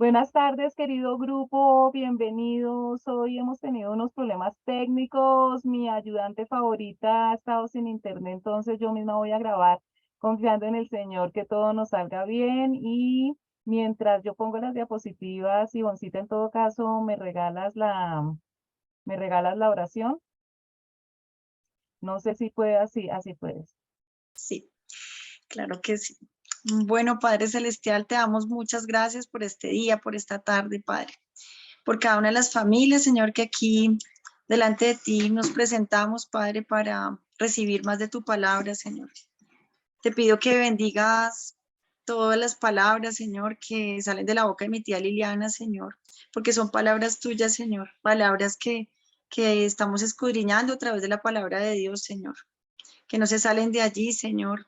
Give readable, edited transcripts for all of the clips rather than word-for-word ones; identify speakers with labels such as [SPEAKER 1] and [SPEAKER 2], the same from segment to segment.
[SPEAKER 1] Buenas tardes, querido grupo, bienvenidos. Hoy hemos tenido unos problemas técnicos. Mi ayudante favorita ha estado sin internet, entonces yo misma voy a grabar confiando en el Señor que todo nos salga bien. Y mientras yo pongo las diapositivas, Ivoncita, en todo caso, me regalas la oración. No sé si puede así puedes.
[SPEAKER 2] Sí, claro que sí. Bueno, Padre Celestial, te damos muchas gracias por este día, por esta tarde, Padre, por cada una de las familias, Señor, que aquí delante de ti nos presentamos, Padre, para recibir más de tu palabra, Señor. Te pido que bendigas todas las palabras, Señor, que salen de la boca de mi tía Liliana, Señor, porque son palabras tuyas, Señor, palabras que estamos escudriñando a través de la palabra de Dios, Señor, que no se salen de allí, Señor.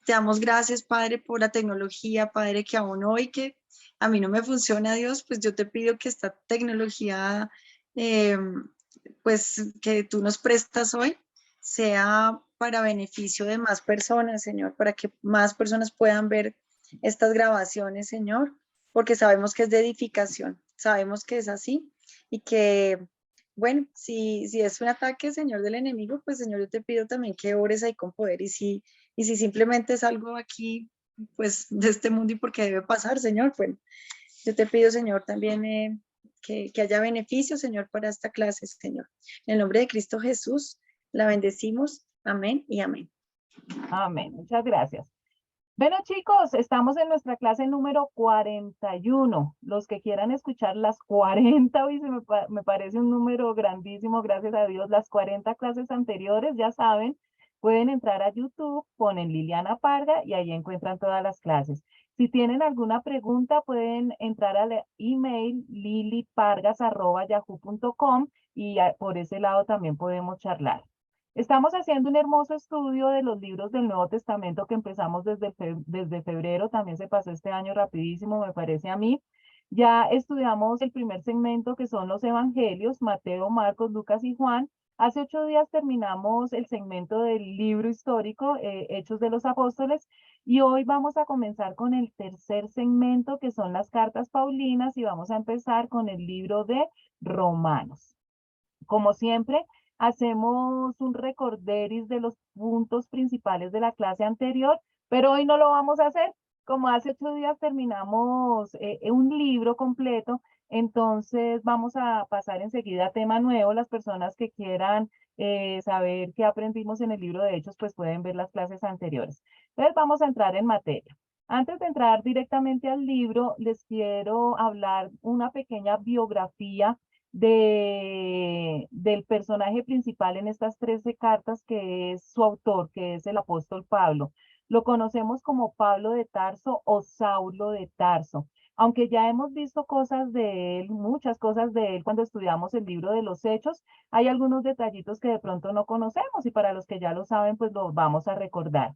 [SPEAKER 2] Te damos gracias, Padre, por la tecnología, Padre, que aún hoy que a mí no me funciona, Dios, pues yo te pido que esta tecnología, eh, pues que tú nos prestas hoy, sea para beneficio de más personas, Señor, para que más personas puedan ver estas grabaciones, Señor, porque sabemos que es de edificación, sabemos que es así y que, bueno, si es un ataque, Señor, del enemigo, pues, Señor, yo te pido también que ores ahí con poder y si simplemente es algo aquí, pues de este mundo y porque debe pasar, Señor, pues yo te pido, Señor, también que haya beneficio, Señor, para esta clase, Señor. En el nombre de Cristo Jesús, la bendecimos. Amén y amén.
[SPEAKER 1] Amén. Muchas gracias. Bueno, chicos, estamos en nuestra clase número 41. Los que quieran escuchar las 40, hoy me parece un número grandísimo, gracias a Dios. Las 40 clases anteriores, ya saben, pueden entrar a YouTube, ponen Liliana Parga y ahí encuentran todas las clases. Si tienen alguna pregunta, pueden entrar al email lilipargas@yahoo.com y por ese lado también podemos charlar. Estamos haciendo un hermoso estudio de los libros del Nuevo Testamento que empezamos desde febrero, también se pasó este año rapidísimo, me parece a mí. Ya estudiamos el primer segmento que son los evangelios, Mateo, Marcos, Lucas y Juan. Hace 8 días terminamos el segmento del libro histórico, Hechos de los Apóstoles, y hoy vamos a comenzar con el tercer segmento que son las cartas paulinas y vamos a empezar con el libro de Romanos. Como siempre, hacemos un recorderis de los puntos principales de la clase anterior, pero hoy no lo vamos a hacer. Como hace 8 días terminamos un libro completo, entonces vamos a pasar enseguida a tema nuevo. Las personas que quieran saber qué aprendimos en el libro de Hechos, pues pueden ver las clases anteriores. Entonces vamos a entrar en materia. Antes de entrar directamente al libro, les quiero hablar una pequeña biografía del personaje principal en estas 13 cartas, que es su autor, que es el apóstol Pablo. Lo conocemos como Pablo de Tarso o Saulo de Tarso. Aunque ya hemos visto cosas de él, muchas cosas de él cuando estudiamos el libro de los Hechos, hay algunos detallitos que de pronto no conocemos y para los que ya lo saben, pues los vamos a recordar.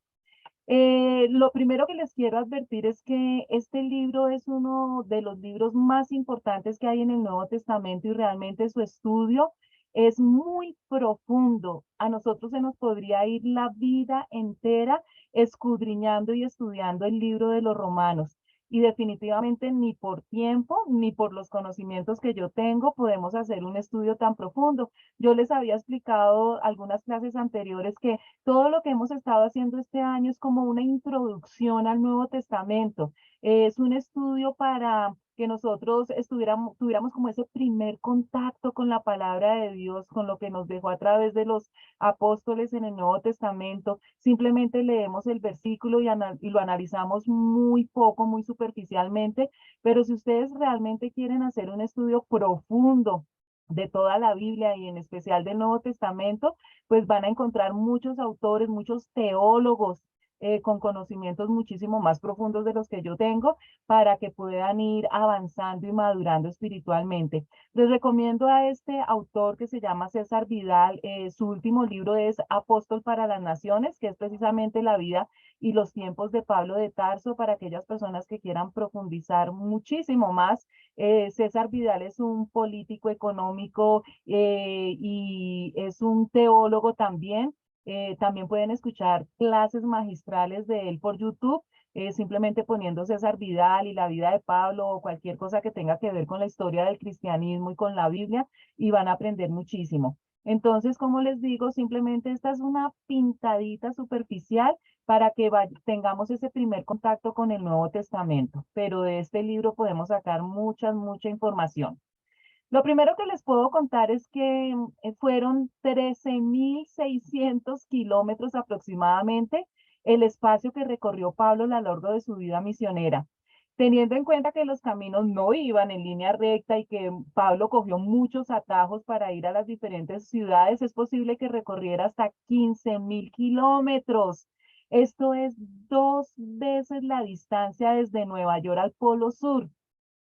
[SPEAKER 1] Lo primero que les quiero advertir es que este libro es uno de los libros más importantes que hay en el Nuevo Testamento y realmente su estudio es muy profundo. A nosotros se nos podría ir la vida entera escudriñando y estudiando el libro de los Romanos. Y definitivamente ni por tiempo ni por los conocimientos que yo tengo podemos hacer un estudio tan profundo. Yo les había explicado algunas clases anteriores que todo lo que hemos estado haciendo este año es como una introducción al Nuevo Testamento. Es un estudio para que nosotros tuviéramos como ese primer contacto con la palabra de Dios, con lo que nos dejó a través de los apóstoles en el Nuevo Testamento. Simplemente leemos el versículo y lo analizamos muy poco, muy superficialmente, pero si ustedes realmente quieren hacer un estudio profundo de toda la Biblia y en especial del Nuevo Testamento, pues van a encontrar muchos autores, muchos teólogos con conocimientos muchísimo más profundos de los que yo tengo para que puedan ir avanzando y madurando espiritualmente. Les recomiendo a este autor que se llama César Vidal, su último libro es Apóstol para las Naciones, que es precisamente la vida y los tiempos de Pablo de Tarso para aquellas personas que quieran profundizar muchísimo más. César Vidal es un político económico y es un teólogo también. También pueden escuchar clases magistrales de él por YouTube. simplemente poniendo César Vidal y la vida de Pablo o cualquier cosa que tenga que ver con la historia del cristianismo y con la Biblia y van a aprender muchísimo. Entonces, como les digo, simplemente esta es una pintadita superficial para que tengamos ese primer contacto con el Nuevo Testamento, pero de este libro podemos sacar mucha información. Lo primero que les puedo contar es que fueron 13.600 kilómetros aproximadamente el espacio que recorrió Pablo a lo largo de su vida misionera. Teniendo en cuenta que los caminos no iban en línea recta y que Pablo cogió muchos atajos para ir a las diferentes ciudades, es posible que recorriera hasta 15.000 kilómetros. Esto es 2 veces la distancia desde Nueva York al Polo Sur.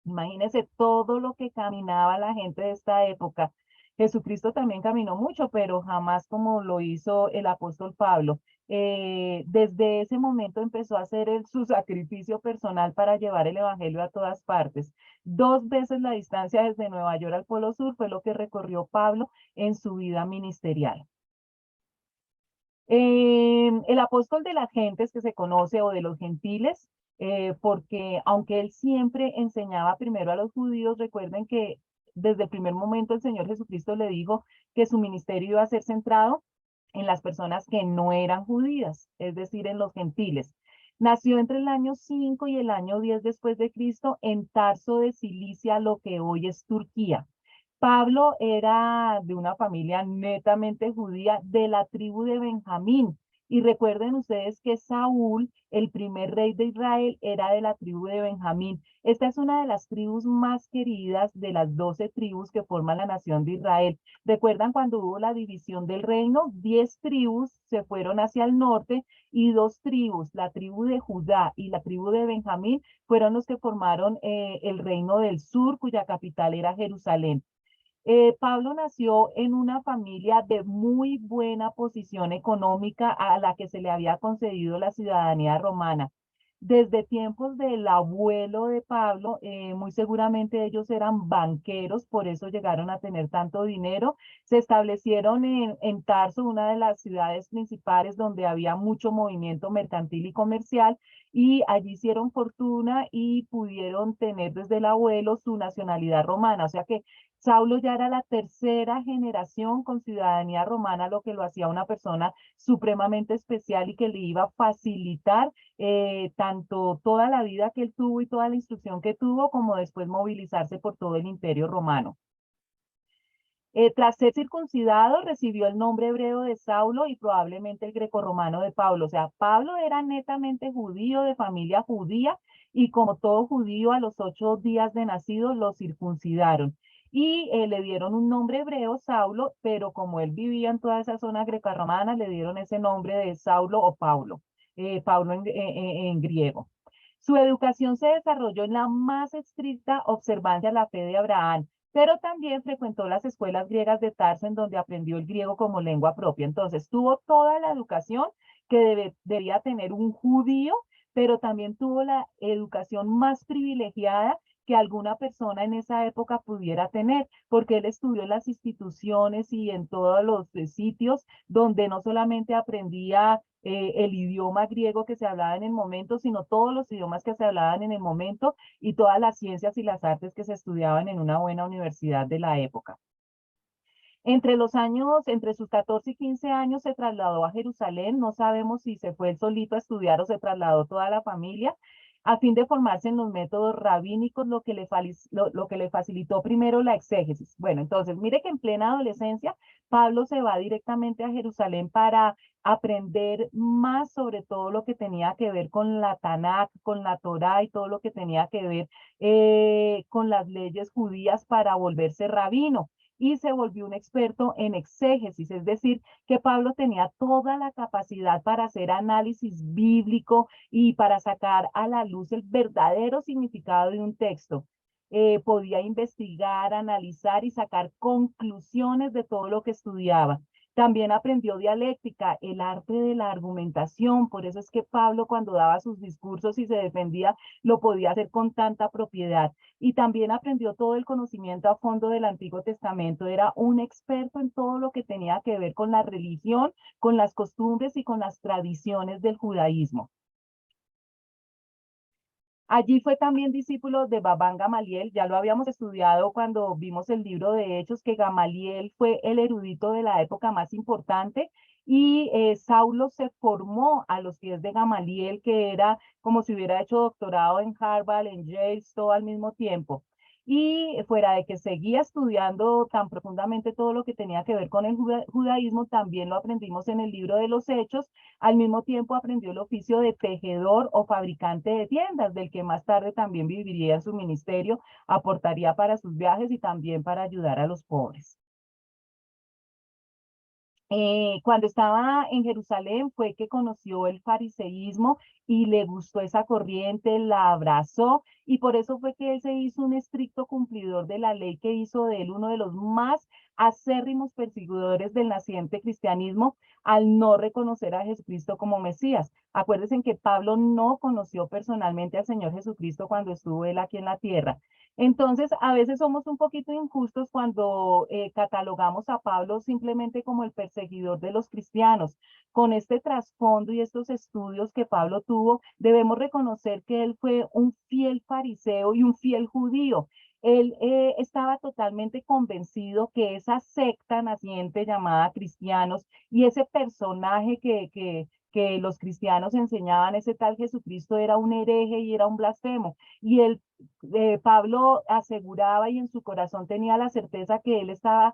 [SPEAKER 1] Imagínense todo lo que caminaba la gente de esta época. Jesucristo también caminó mucho, pero jamás como lo hizo el apóstol Pablo. Desde ese momento empezó a hacer su sacrificio personal para llevar el evangelio a todas partes. 2 veces la distancia desde Nueva York al Polo Sur fue lo que recorrió Pablo en su vida ministerial. El apóstol de las gentes que se conoce o de los gentiles, porque aunque él siempre enseñaba primero a los judíos, recuerden que desde el primer momento el Señor Jesucristo le dijo que su ministerio iba a ser centrado en las personas que no eran judías, es decir, en los gentiles. Nació entre el año 5 y el año 10 después de Cristo en Tarso de Cilicia, lo que hoy es Turquía. Pablo era de una familia netamente judía de la tribu de Benjamín. Y recuerden ustedes que Saúl, el primer rey de Israel, era de la tribu de Benjamín. Esta es una de las tribus más queridas de las 12 tribus que forman la nación de Israel. ¿Recuerdan cuando hubo la división del reino? 10 tribus se fueron hacia el norte y 2 tribus, la tribu de Judá y la tribu de Benjamín, fueron los que formaron el reino del sur, cuya capital era Jerusalén. Pablo nació en una familia de muy buena posición económica a la que se le había concedido la ciudadanía romana. Desde tiempos del abuelo de Pablo, muy seguramente ellos eran banqueros, por eso llegaron a tener tanto dinero. Se establecieron en Tarso, una de las ciudades principales donde había mucho movimiento mercantil y comercial, y allí hicieron fortuna y pudieron tener desde el abuelo su nacionalidad romana. O sea que Saulo ya era la tercera generación con ciudadanía romana, lo que lo hacía una persona supremamente especial y que le iba a facilitar tanto toda la vida que él tuvo y toda la instrucción que tuvo, como después movilizarse por todo el imperio romano. Tras ser circuncidado, recibió el nombre hebreo de Saulo y probablemente el grecorromano de Pablo. O sea, Pablo era netamente judío, de familia judía, y como todo judío, a los 8 días de nacido lo circuncidaron. Y le dieron un nombre hebreo, Saulo, pero como él vivía en toda esa zona grecorromana, le dieron ese nombre de Saulo o Paulo, Paulo en griego. Su educación se desarrolló en la más estricta observancia a la fe de Abraham, pero también frecuentó las escuelas griegas de Tarso, en donde aprendió el griego como lengua propia. Entonces, tuvo toda la educación que debía tener un judío, pero también tuvo la educación más privilegiada que alguna persona en esa época pudiera tener, porque él estudió en las instituciones y en todos los sitios donde no solamente aprendía el idioma griego que se hablaba en el momento, sino todos los idiomas que se hablaban en el momento y todas las ciencias y las artes que se estudiaban en una buena universidad de la época. Entre sus 14 y 15 años se trasladó a Jerusalén. No sabemos si se fue él solito a estudiar o se trasladó toda la familia, a fin de formarse en los métodos rabínicos, lo que le facilitó primero la exégesis. Bueno, entonces, mire que en plena adolescencia, Pablo se va directamente a Jerusalén para aprender más sobre todo lo que tenía que ver con la Tanakh, con la Torá y todo lo que tenía que ver con las leyes judías para volverse rabino, y se volvió un experto en exégesis, es decir, que Pablo tenía toda la capacidad para hacer análisis bíblico y para sacar a la luz el verdadero significado de un texto. Podía investigar, analizar y sacar conclusiones de todo lo que estudiaba. También aprendió dialéctica, el arte de la argumentación. Por eso es que Pablo, cuando daba sus discursos y se defendía, lo podía hacer con tanta propiedad. Y también aprendió todo el conocimiento a fondo del Antiguo Testamento. Era un experto en todo lo que tenía que ver con la religión, con las costumbres y con las tradiciones del judaísmo. Allí fue también discípulo de Babán Gamaliel, ya lo habíamos estudiado cuando vimos el libro de Hechos, que Gamaliel fue el erudito de la época más importante y Saulo se formó a los pies de Gamaliel, que era como si hubiera hecho doctorado en Harvard, en Yale, todo al mismo tiempo. Y fuera de que seguía estudiando tan profundamente todo lo que tenía que ver con el judaísmo, también lo aprendimos en el libro de los Hechos. Al mismo tiempo aprendió el oficio de tejedor o fabricante de tiendas, del que más tarde también viviría en su ministerio, aportaría para sus viajes y también para ayudar a los pobres. Cuando estaba en Jerusalén fue que conoció el fariseísmo y le gustó esa corriente, la abrazó y por eso fue que él se hizo un estricto cumplidor de la ley, que hizo de él uno de los más acérrimos perseguidores del naciente cristianismo al no reconocer a Jesucristo como Mesías. Acuérdense que Pablo no conoció personalmente al Señor Jesucristo cuando estuvo él aquí en la tierra. Entonces, a veces somos un poquito injustos cuando catalogamos a Pablo simplemente como el perseguidor de los cristianos. Con este trasfondo y estos estudios que Pablo tuvo, debemos reconocer que él fue un fiel fariseo y un fiel judío. Él estaba totalmente convencido que esa secta naciente llamada cristianos y ese personaje que los cristianos enseñaban, ese tal Jesucristo, era un hereje y era un blasfemo. Y él Pablo aseguraba y en su corazón tenía la certeza que él estaba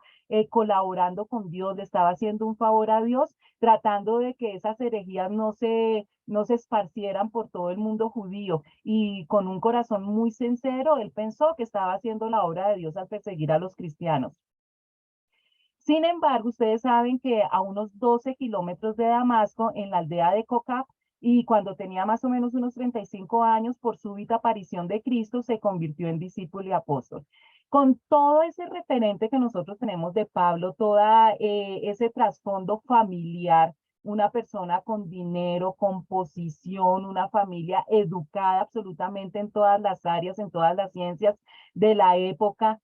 [SPEAKER 1] colaborando con Dios, le estaba haciendo un favor a Dios, tratando de que esas herejías no se esparcieran por todo el mundo judío. Y con un corazón muy sincero, él pensó que estaba haciendo la obra de Dios al perseguir a los cristianos. Sin embargo, ustedes saben que a unos 12 kilómetros de Damasco, en la aldea de Cocab, y cuando tenía más o menos unos 35 años, por súbita aparición de Cristo, se convirtió en discípulo y apóstol. Con todo ese referente que nosotros tenemos de Pablo, toda ese trasfondo familiar, una persona con dinero, con posición, una familia educada absolutamente en todas las áreas, en todas las ciencias de la época,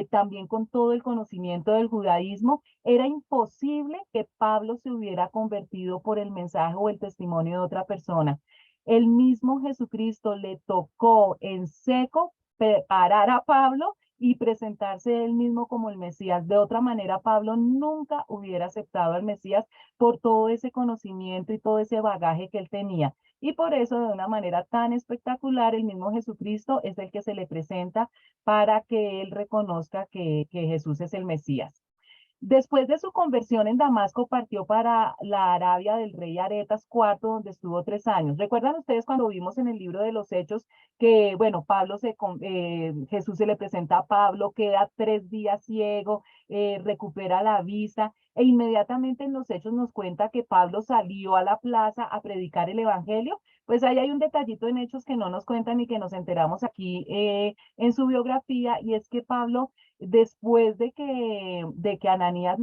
[SPEAKER 1] también con todo el conocimiento del judaísmo, era imposible que Pablo se hubiera convertido por el mensaje o el testimonio de otra persona. El mismo Jesucristo le tocó en seco preparar a Pablo y presentarse él mismo como el Mesías. De otra manera, Pablo nunca hubiera aceptado al Mesías por todo ese conocimiento y todo ese bagaje que él tenía. Y por eso, de una manera tan espectacular, el mismo Jesucristo es el que se le presenta para que él reconozca que Jesús es el Mesías. Después de su conversión en Damasco, partió para la Arabia del rey Aretas IV, donde estuvo 3 años. ¿Recuerdan ustedes cuando vimos en el libro de los Hechos que, bueno, Jesús se le presenta a Pablo, queda 3 días ciego, recupera la vista, e inmediatamente en los Hechos nos cuenta que Pablo salió a la plaza a predicar el Evangelio? Pues ahí hay un detallito en Hechos que no nos cuentan y que nos enteramos aquí en su biografía, y es que Pablo, después de que Ananías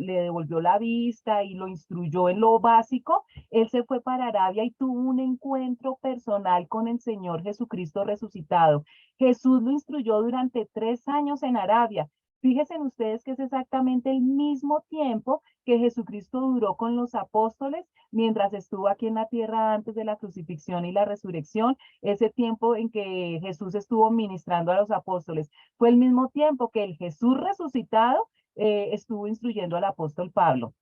[SPEAKER 1] le devolvió la vista y lo instruyó en lo básico, él se fue para Arabia y tuvo un encuentro personal con el Señor Jesucristo resucitado. Jesús lo instruyó durante 3 años en Arabia. Fíjense ustedes que es exactamente el mismo tiempo que Jesucristo duró con los apóstoles mientras estuvo aquí en la tierra antes de la crucifixión y la resurrección, ese tiempo en que Jesús estuvo ministrando a los apóstoles. Fue el mismo tiempo que el Jesús resucitado estuvo instruyendo al apóstol Pablo.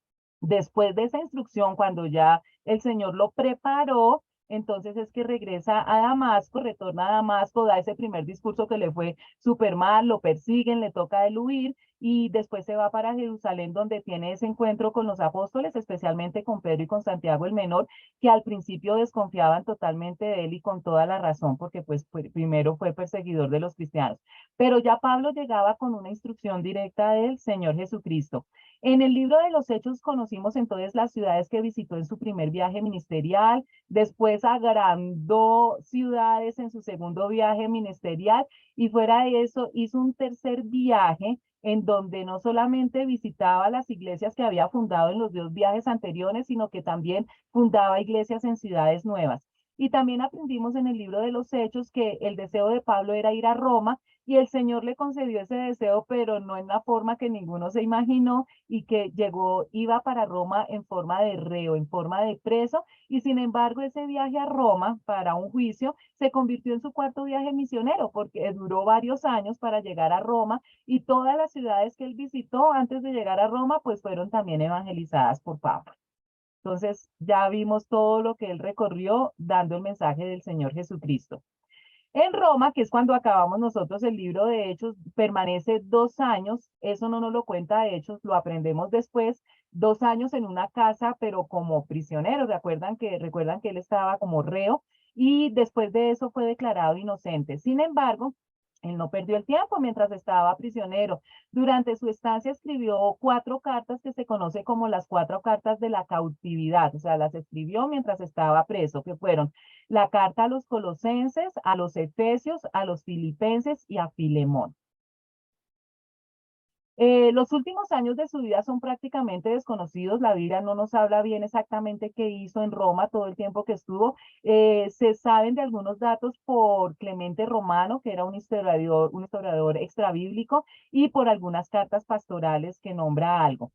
[SPEAKER 1] Después de esa instrucción, cuando ya el Señor lo preparó, entonces es que regresa a Damasco, retorna a Damasco, da ese primer discurso que le fue súper mal, lo persiguen, le toca el huir y después se va para Jerusalén, donde tiene ese encuentro con los apóstoles, especialmente con Pedro y con Santiago el Menor, que al principio desconfiaban totalmente de él y con toda la razón, porque pues primero fue perseguidor de los cristianos. Pero ya Pablo llegaba con una instrucción directa del Señor Jesucristo. En el libro de los Hechos conocimos entonces las ciudades que visitó en su primer viaje ministerial, después agrandó ciudades en su segundo viaje ministerial y fuera de eso hizo un tercer viaje en donde no solamente visitaba las iglesias que había fundado en los 2 viajes anteriores, sino que también fundaba iglesias en ciudades nuevas. Y también aprendimos en el libro de los Hechos que el deseo de Pablo era ir a Roma y el Señor le concedió ese deseo, pero no en la forma que ninguno se imaginó y que llegó, iba para Roma en forma de reo, en forma de preso. Y sin embargo, ese viaje a Roma para un juicio se convirtió en su cuarto viaje misionero porque duró varios años para llegar a Roma y todas las ciudades que él visitó antes de llegar a Roma, pues fueron también evangelizadas por Pablo. Entonces ya vimos todo lo que él recorrió dando el mensaje del Señor Jesucristo. En Roma, que es cuando acabamos nosotros el libro de Hechos, permanece 2 años, eso no nos lo cuenta Hechos, lo aprendemos después, 2 años en una casa, pero como prisionero, recuerdan que él estaba como reo, y después de eso fue declarado inocente. Sin embargo, él no perdió el tiempo mientras estaba prisionero. Durante su estancia escribió 4 cartas que se conoce como las 4 cartas de la cautividad, o sea, las escribió mientras estaba preso, que fueron la carta a los colosenses, a los efesios, a los filipenses y a Filemón. Los últimos años de su vida son prácticamente desconocidos. La Biblia no nos habla bien exactamente qué hizo en Roma todo el tiempo que estuvo. Se saben de algunos datos por Clemente Romano, que era un historiador extrabíblico, y por algunas cartas pastorales que nombra algo.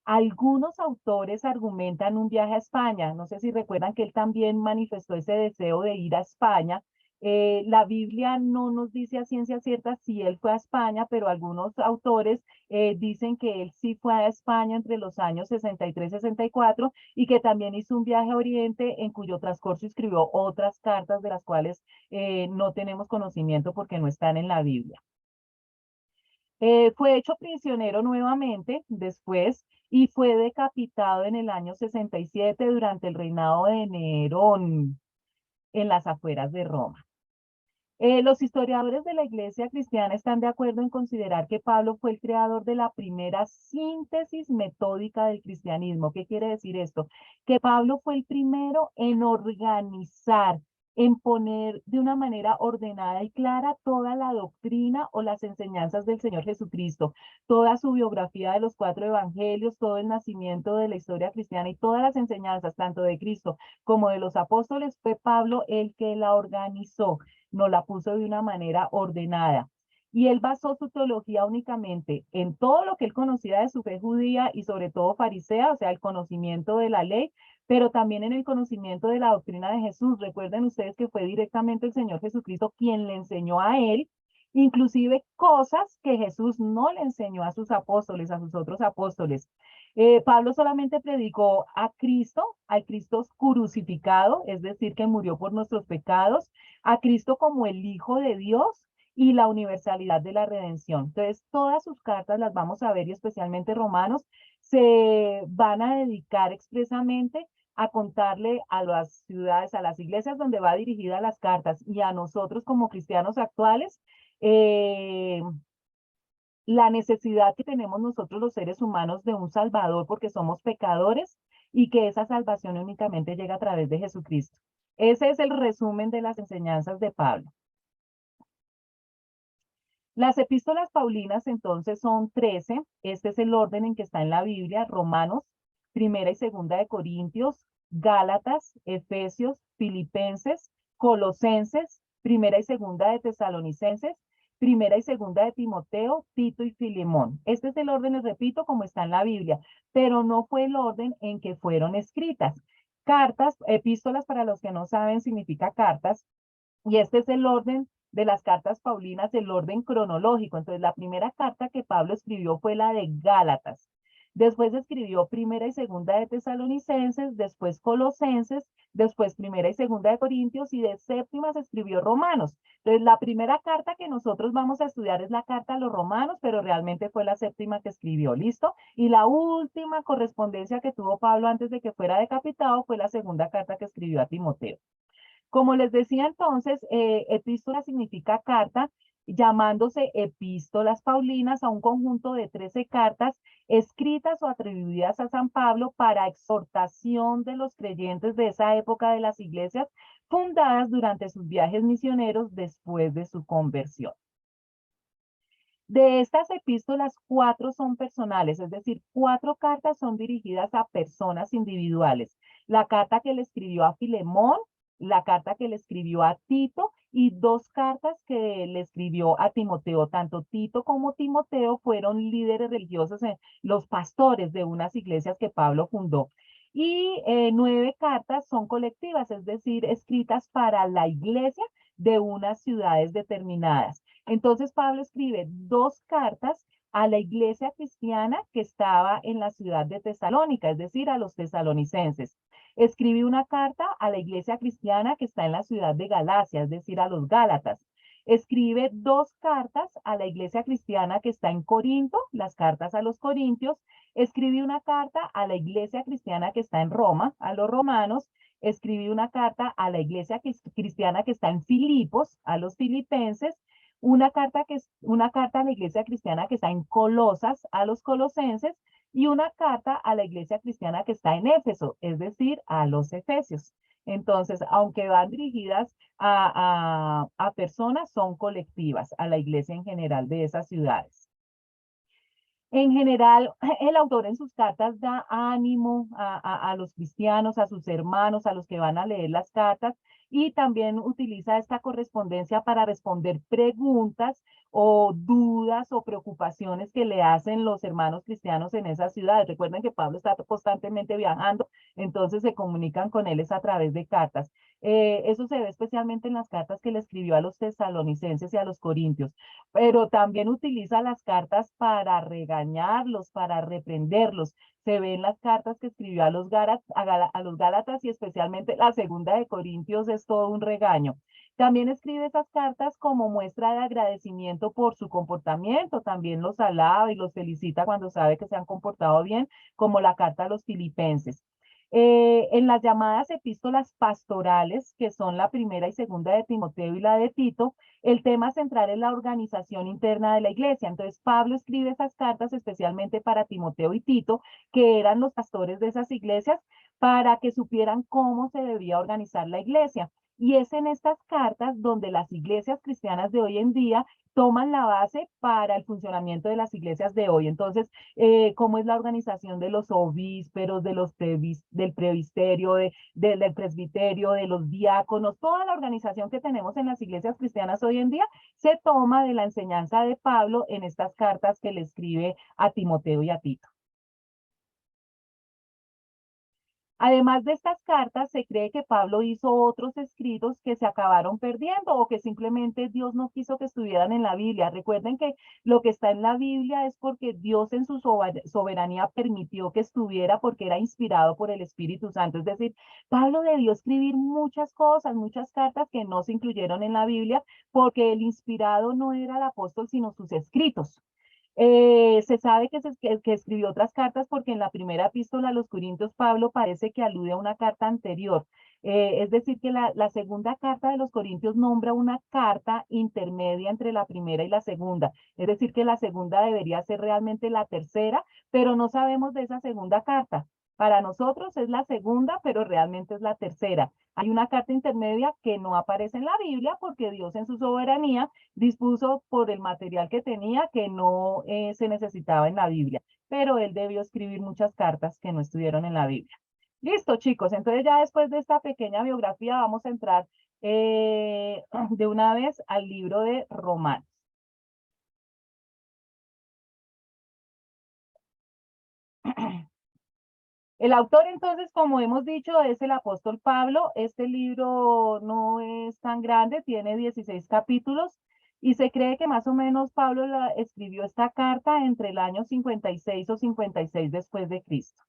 [SPEAKER 1] Algunos autores argumentan un viaje a España. No sé si recuerdan que él también manifestó ese deseo de ir a España. La Biblia no nos dice a ciencia cierta si él fue a España, pero algunos autores dicen que él sí fue a España entre los años 63 y 64 y que también hizo un viaje a Oriente en cuyo transcurso escribió otras cartas de las cuales no tenemos conocimiento porque no están en la Biblia. Fue hecho prisionero nuevamente después y fue decapitado en el año 67 durante el reinado de Nerón en las afueras de Roma. Los historiadores de la Iglesia cristiana están de acuerdo en considerar que Pablo fue el creador de la primera síntesis metódica del cristianismo. ¿Qué quiere decir esto? Que Pablo fue el primero en organizar, en poner de una manera ordenada y clara toda la doctrina o las enseñanzas del Señor Jesucristo, toda su biografía de los 4 evangelios, todo el nacimiento de la historia cristiana y todas las enseñanzas, tanto de Cristo como de los apóstoles, fue Pablo el que la organizó, nos la puso de una manera ordenada. Y él basó su teología únicamente en todo lo que él conocía de su fe judía y sobre todo farisea, o sea, el conocimiento de la ley, pero también en el conocimiento de la doctrina de Jesús. Recuerden ustedes que fue directamente el Señor Jesucristo quien le enseñó a él, inclusive cosas que Jesús no le enseñó a sus apóstoles, a sus otros apóstoles. Pablo solamente predicó a Cristo, al Cristo crucificado, es decir, que murió por nuestros pecados, a Cristo como el Hijo de Dios y la universalidad de la redención. Entonces, todas sus cartas las vamos a ver y especialmente Romanos se van a dedicar expresamente a contarle a las ciudades, a las iglesias donde va dirigida las cartas y a nosotros como cristianos actuales, eh, la necesidad que tenemos nosotros los seres humanos de un Salvador porque somos pecadores y que esa salvación únicamente llega a través de Jesucristo. Ese es el resumen de las enseñanzas de Pablo. Las epístolas paulinas entonces son 13. Este es el orden en que está en la Biblia: Romanos, Primera y Segunda de Corintios, Gálatas, Efesios, Filipenses, Colosenses, Primera y Segunda de Tesalonicenses, Primera y Segunda de Timoteo, Tito y Filemón. Este es el orden, les repito, como está en la Biblia, pero no fue el orden en que fueron escritas. Cartas, epístolas, para los que no saben, significa cartas, y este es el orden de las cartas paulinas, el orden cronológico. Entonces, la primera carta que Pablo escribió fue la de Gálatas. Después escribió Primera y Segunda de Tesalonicenses, después Colosenses, después Primera y Segunda de Corintios y de séptimas escribió Romanos. Entonces, la primera carta que nosotros vamos a estudiar es la carta a los Romanos, pero realmente fue la séptima que escribió, ¿listo? Y la última correspondencia que tuvo Pablo antes de que fuera decapitado fue la segunda carta que escribió a Timoteo. Como les decía entonces, epístola significa carta, llamándose epístolas paulinas a un conjunto de 13 cartas escritas o atribuidas a San Pablo para exhortación de los creyentes de esa época de las iglesias fundadas durante sus viajes misioneros después de su conversión. De estas epístolas, 4 son personales, es decir, 4 cartas son dirigidas a personas individuales. La carta que le escribió a Filemón, la carta que le escribió a Tito y dos cartas que le escribió a Timoteo. Tanto Tito como Timoteo fueron líderes religiosos, los pastores de unas iglesias que Pablo fundó. Y 9 cartas son colectivas, es decir, escritas para la iglesia de unas ciudades determinadas. Entonces Pablo escribe 2 cartas a la iglesia cristiana que estaba en la ciudad de Tesalónica, es decir, a los tesalonicenses. Escribe una carta a la iglesia cristiana que está en la ciudad de Galacia, es decir, a los Gálatas. Escribe 2 cartas a la iglesia cristiana que está en Corinto, las cartas a los corintios. Escribe una carta a la iglesia cristiana que está en Roma, a los romanos. Escribe una carta a la iglesia cristiana que está en Filipos, a los filipenses. Una carta a la iglesia cristiana que está en Colosas, a los colosenses, y una carta a la iglesia cristiana que está en Éfeso, es decir, a los efesios. Entonces, aunque van dirigidas a personas, son colectivas, a la iglesia en general de esas ciudades. En general, el autor en sus cartas da ánimo a los cristianos, a sus hermanos, a los que van a leer las cartas, y también utiliza esta correspondencia para responder preguntas o dudas o preocupaciones que le hacen los hermanos cristianos en esas ciudades. Recuerden que Pablo está constantemente viajando, entonces se comunican con él es a través de cartas. Eso se ve especialmente en las cartas que le escribió a los tesalonicenses y a los corintios, pero también utiliza las cartas para regañarlos, para reprenderlos. Se ven las cartas que escribió a los Gálatas, y especialmente la segunda de Corintios es todo un regaño. También escribe esas cartas como muestra de agradecimiento por su comportamiento, también los alaba y los felicita cuando sabe que se han comportado bien, como la carta a los filipenses. En las llamadas epístolas pastorales, que son la primera y segunda de Timoteo y la de Tito, el tema central es la organización interna de la iglesia. Entonces, Pablo escribe esas cartas especialmente para Timoteo y Tito, que eran los pastores de esas iglesias, para que supieran cómo se debía organizar la iglesia. Y es en estas cartas donde las iglesias cristianas de hoy en día toman la base para el funcionamiento de las iglesias de hoy. Entonces, cómo es la organización de los obísperos, del previsterio, del presbiterio, de los diáconos, toda la organización que tenemos en las iglesias cristianas hoy en día se toma de la enseñanza de Pablo en estas cartas que le escribe a Timoteo y a Tito. Además de estas cartas, se cree que Pablo hizo otros escritos que se acabaron perdiendo o que simplemente Dios no quiso que estuvieran en la Biblia. Recuerden que lo que está en la Biblia es porque Dios en su soberanía permitió que estuviera, porque era inspirado por el Espíritu Santo. Es decir, Pablo debió escribir muchas cosas, muchas cartas que no se incluyeron en la Biblia, porque el inspirado no era el apóstol, sino sus escritos. Se sabe que escribió otras cartas porque en la primera epístola a los Corintios Pablo parece que alude a una carta anterior. Es decir, que la segunda carta de los Corintios nombra una carta intermedia entre la primera y la segunda. Es decir, que la segunda debería ser realmente la tercera, pero no sabemos de esa segunda carta. Para nosotros es la segunda, pero realmente es la tercera. Hay una carta intermedia que no aparece en la Biblia porque Dios en su soberanía dispuso por el material que tenía que no se necesitaba en la Biblia, pero él debió escribir muchas cartas que no estuvieron en la Biblia. Listo, chicos, entonces ya después de esta pequeña biografía vamos a entrar de una vez al libro de Romanos. El autor, entonces, como hemos dicho, es el apóstol Pablo. Este libro no es tan grande, tiene 16 capítulos y se cree que más o menos Pablo escribió esta carta entre el año 56 o 56 después de Cristo.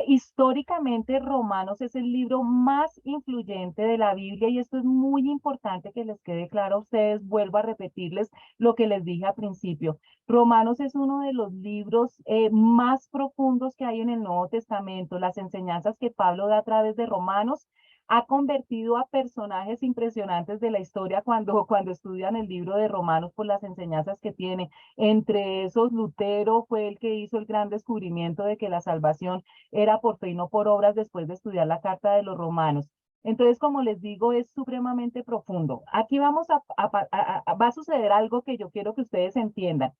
[SPEAKER 1] Históricamente, Romanos es el libro más influyente de la Biblia y esto es muy importante que les quede claro a ustedes. Vuelvo a repetirles lo que les dije al principio. Romanos es uno de los libros más profundos que hay en el Nuevo Testamento. Las enseñanzas que Pablo da a través de Romanos ha convertido a personajes impresionantes de la historia cuando estudian el libro de Romanos por las enseñanzas que tiene. Entre esos, Lutero fue el que hizo el gran descubrimiento de que la salvación era por fe y no por obras después de estudiar la carta de los romanos. Entonces, como les digo, es supremamente profundo. Aquí va a suceder algo que yo quiero que ustedes entiendan.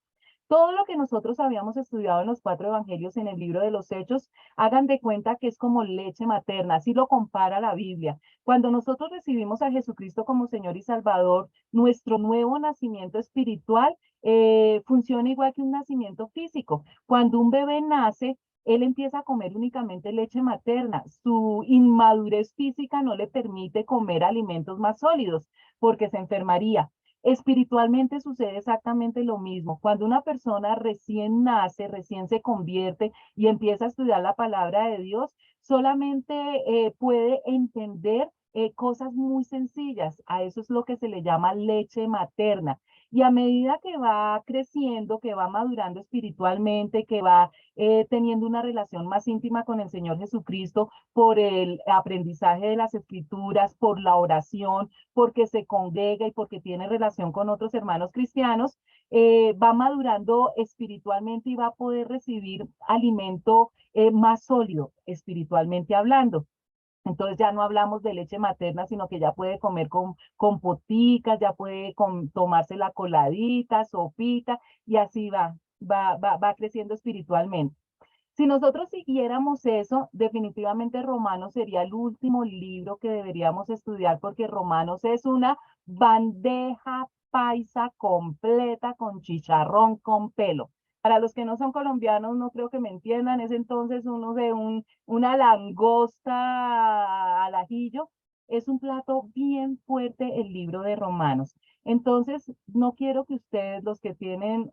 [SPEAKER 1] Todo lo que nosotros habíamos estudiado en los 4 evangelios en el libro de los Hechos, hagan de cuenta que es como leche materna, así lo compara la Biblia. Cuando nosotros recibimos a Jesucristo como Señor y Salvador, nuestro nuevo nacimiento espiritual funciona igual que un nacimiento físico. Cuando un bebé nace, él empieza a comer únicamente leche materna. Su inmadurez física no le permite comer alimentos más sólidos porque se enfermaría. Espiritualmente sucede exactamente lo mismo. Cuando una persona recién nace, recién se convierte y empieza a estudiar la palabra de Dios, solamente puede entender cosas muy sencillas. A eso es lo que se le llama leche materna. Y a medida que va creciendo, que va madurando espiritualmente, que va teniendo una relación más íntima con el Señor Jesucristo por el aprendizaje de las escrituras, por la oración, porque se congrega y porque tiene relación con otros hermanos cristianos, va madurando espiritualmente y va a poder recibir alimento más sólido espiritualmente hablando. Entonces ya no hablamos de leche materna, sino que ya puede comer con poticas, ya puede tomarse la coladita, sopita, y así va creciendo espiritualmente. Si nosotros siguiéramos eso, definitivamente Romanos sería el último libro que deberíamos estudiar porque Romanos es una bandeja paisa completa con chicharrón con pelo. Para los que no son colombianos, no creo que me entiendan, es entonces uno de una langosta al ajillo. Es un plato bien fuerte el libro de Romanos. Entonces, no quiero que ustedes, los que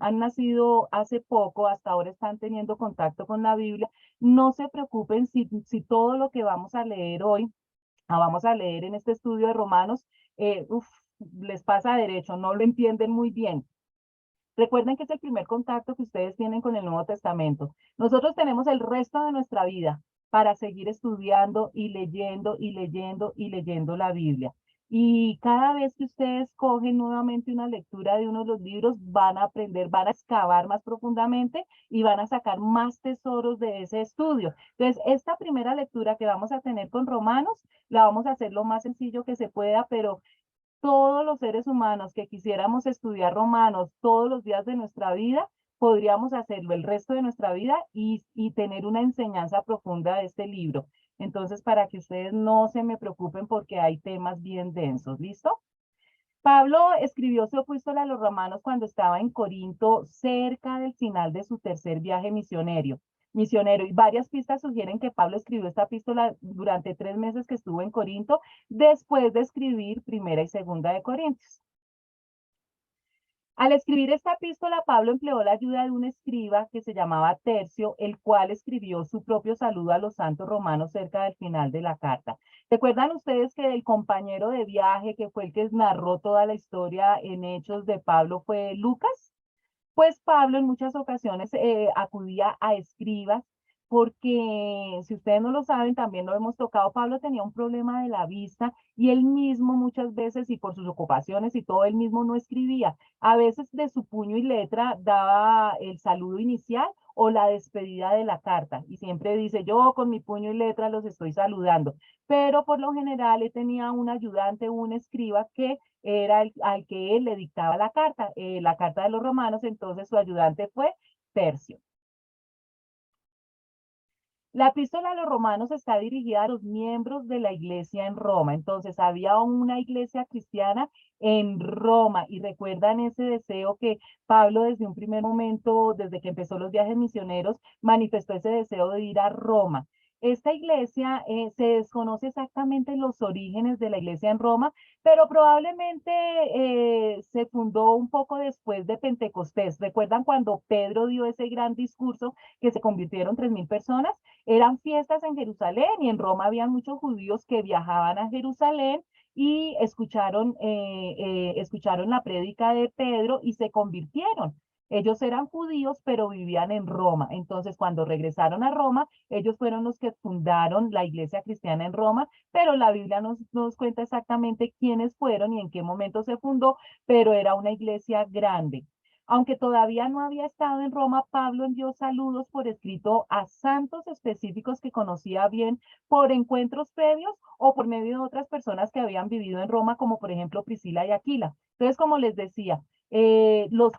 [SPEAKER 1] han nacido hace poco, hasta ahora están teniendo contacto con la Biblia, no se preocupen si todo lo que vamos a leer hoy, vamos a leer en este estudio de Romanos, les pasa derecho, no lo entienden muy bien. Recuerden que es el primer contacto que ustedes tienen con el Nuevo Testamento. Nosotros tenemos el resto de nuestra vida para seguir estudiando y leyendo y leyendo y leyendo la Biblia. Y cada vez que ustedes cogen nuevamente una lectura de uno de los libros, van a aprender, van a excavar más profundamente y van a sacar más tesoros de ese estudio. Entonces, esta primera lectura que vamos a tener con Romanos, la vamos a hacer lo más sencillo que se pueda, pero todos los seres humanos que quisiéramos estudiar Romanos todos los días de nuestra vida, podríamos hacerlo el resto de nuestra vida y tener una enseñanza profunda de este libro. Entonces, para que ustedes no se me preocupen porque hay temas bien densos, ¿listo? Pablo escribió su epístola a los romanos cuando estaba en Corinto, cerca del final de su tercer viaje misionero. Y varias pistas sugieren que Pablo escribió esta epístola durante 3 meses que estuvo en Corinto, después de escribir Primera y Segunda de Corintios. Al escribir esta epístola, Pablo empleó la ayuda de un escriba que se llamaba Tercio, el cual escribió su propio saludo a los santos romanos cerca del final de la carta. ¿Recuerdan ustedes que el compañero de viaje, que fue el que narró toda la historia en Hechos de Pablo, fue Lucas? Pues Pablo en muchas ocasiones acudía a escribas porque, si ustedes no lo saben, también lo hemos tocado, Pablo tenía un problema de la vista y él mismo muchas veces y por sus ocupaciones y todo, él mismo no escribía. A veces de su puño y letra daba el saludo inicial o la despedida de la carta y siempre dice, yo con mi puño y letra los estoy saludando, pero por lo general él tenía un ayudante, un escriba que era al que él le dictaba la carta de los romanos, entonces su ayudante fue Tercio. La epístola a los romanos está dirigida a los miembros de la iglesia en Roma. Entonces, había una iglesia cristiana en Roma y recuerdan ese deseo que Pablo desde un primer momento, desde que empezó los viajes misioneros, manifestó ese deseo de ir a Roma. Esta iglesia se desconoce exactamente los orígenes de la iglesia en Roma, pero probablemente se fundó un poco después de Pentecostés. ¿Recuerdan cuando Pedro dio ese gran discurso que se convirtieron 3.000 personas? Eran fiestas en Jerusalén y en Roma había muchos judíos que viajaban a Jerusalén y escucharon la prédica de Pedro y se convirtieron. Ellos eran judíos, pero vivían en Roma. Entonces, cuando regresaron a Roma, ellos fueron los que fundaron la iglesia cristiana en Roma, pero la Biblia nos cuenta exactamente quiénes fueron y en qué momento se fundó, pero era una iglesia grande. Aunque todavía no había estado en Roma, Pablo envió saludos por escrito a santos específicos que conocía bien por encuentros previos o por medio de otras personas que habían vivido en Roma, como por ejemplo Priscila y Aquila. Entonces, como les decía, los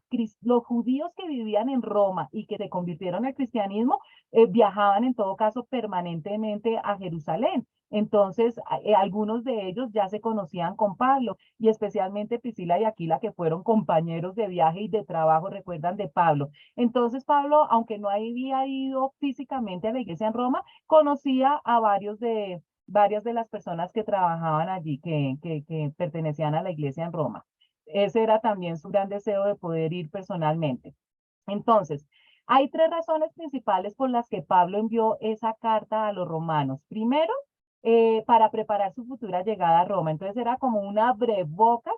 [SPEAKER 1] judíos que vivían en Roma y que se convirtieron al cristianismo, viajaban en todo caso permanentemente a Jerusalén. Entonces, algunos de ellos ya se conocían con Pablo y especialmente Priscila y Aquila, que fueron compañeros de viaje y de trabajo, recuerdan de Pablo. Entonces, Pablo, aunque no había ido físicamente a la iglesia en Roma, conocía a varias de las personas que trabajaban allí, que pertenecían a la iglesia en Roma. Ese era también su gran deseo de poder ir personalmente. Entonces, hay tres razones principales por las que Pablo envió esa carta a los romanos. Primero, para preparar su futura llegada a Roma. Entonces era como una abrebocas,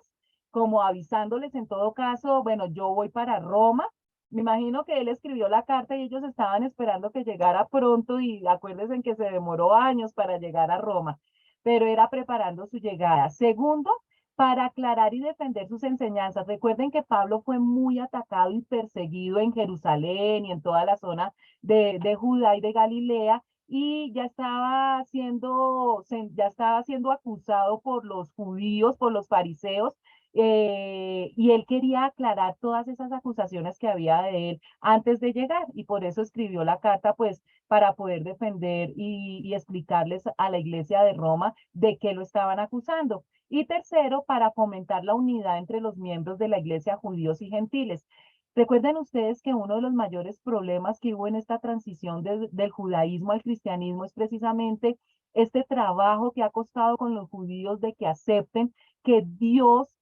[SPEAKER 1] como avisándoles en todo caso, bueno, yo voy para Roma. Me imagino que él escribió la carta y ellos estaban esperando que llegara pronto y acuérdense en que se demoró años para llegar a Roma, pero era preparando su llegada. Segundo, para aclarar y defender sus enseñanzas. Recuerden que Pablo fue muy atacado y perseguido en Jerusalén y en toda la zona de Judá y de Galilea, y ya estaba siendo acusado por los judíos, por los fariseos, y él quería aclarar todas esas acusaciones que había de él antes de llegar, y por eso escribió la carta, pues, para poder defender y explicarles a la iglesia de Roma de qué lo estaban acusando. Y tercero, para fomentar la unidad entre los miembros de la iglesia, judíos y gentiles. Recuerden ustedes que uno de los mayores problemas que hubo en esta transición del judaísmo al cristianismo es precisamente este trabajo que ha costado con los judíos de que acepten que Dios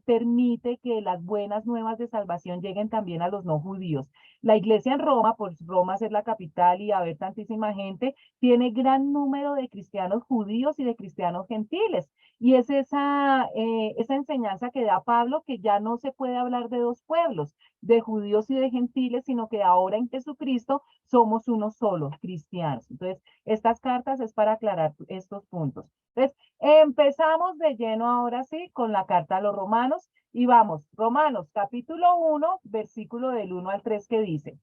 [SPEAKER 1] permite que las buenas nuevas de salvación lleguen también a los no judíos. La iglesia en Roma, por Roma ser la capital y haber tantísima gente, tiene gran número de cristianos judíos y de cristianos gentiles. Y es esa enseñanza que da Pablo, que ya no se puede hablar de dos pueblos, de judíos y de gentiles, sino que ahora en Jesucristo somos uno solo, cristianos. Entonces, estas cartas es para aclarar estos puntos. Entonces, empezamos de lleno ahora sí con la carta a los romanos y vamos, Romanos capítulo 1, versículo del 1 al 3 que dice: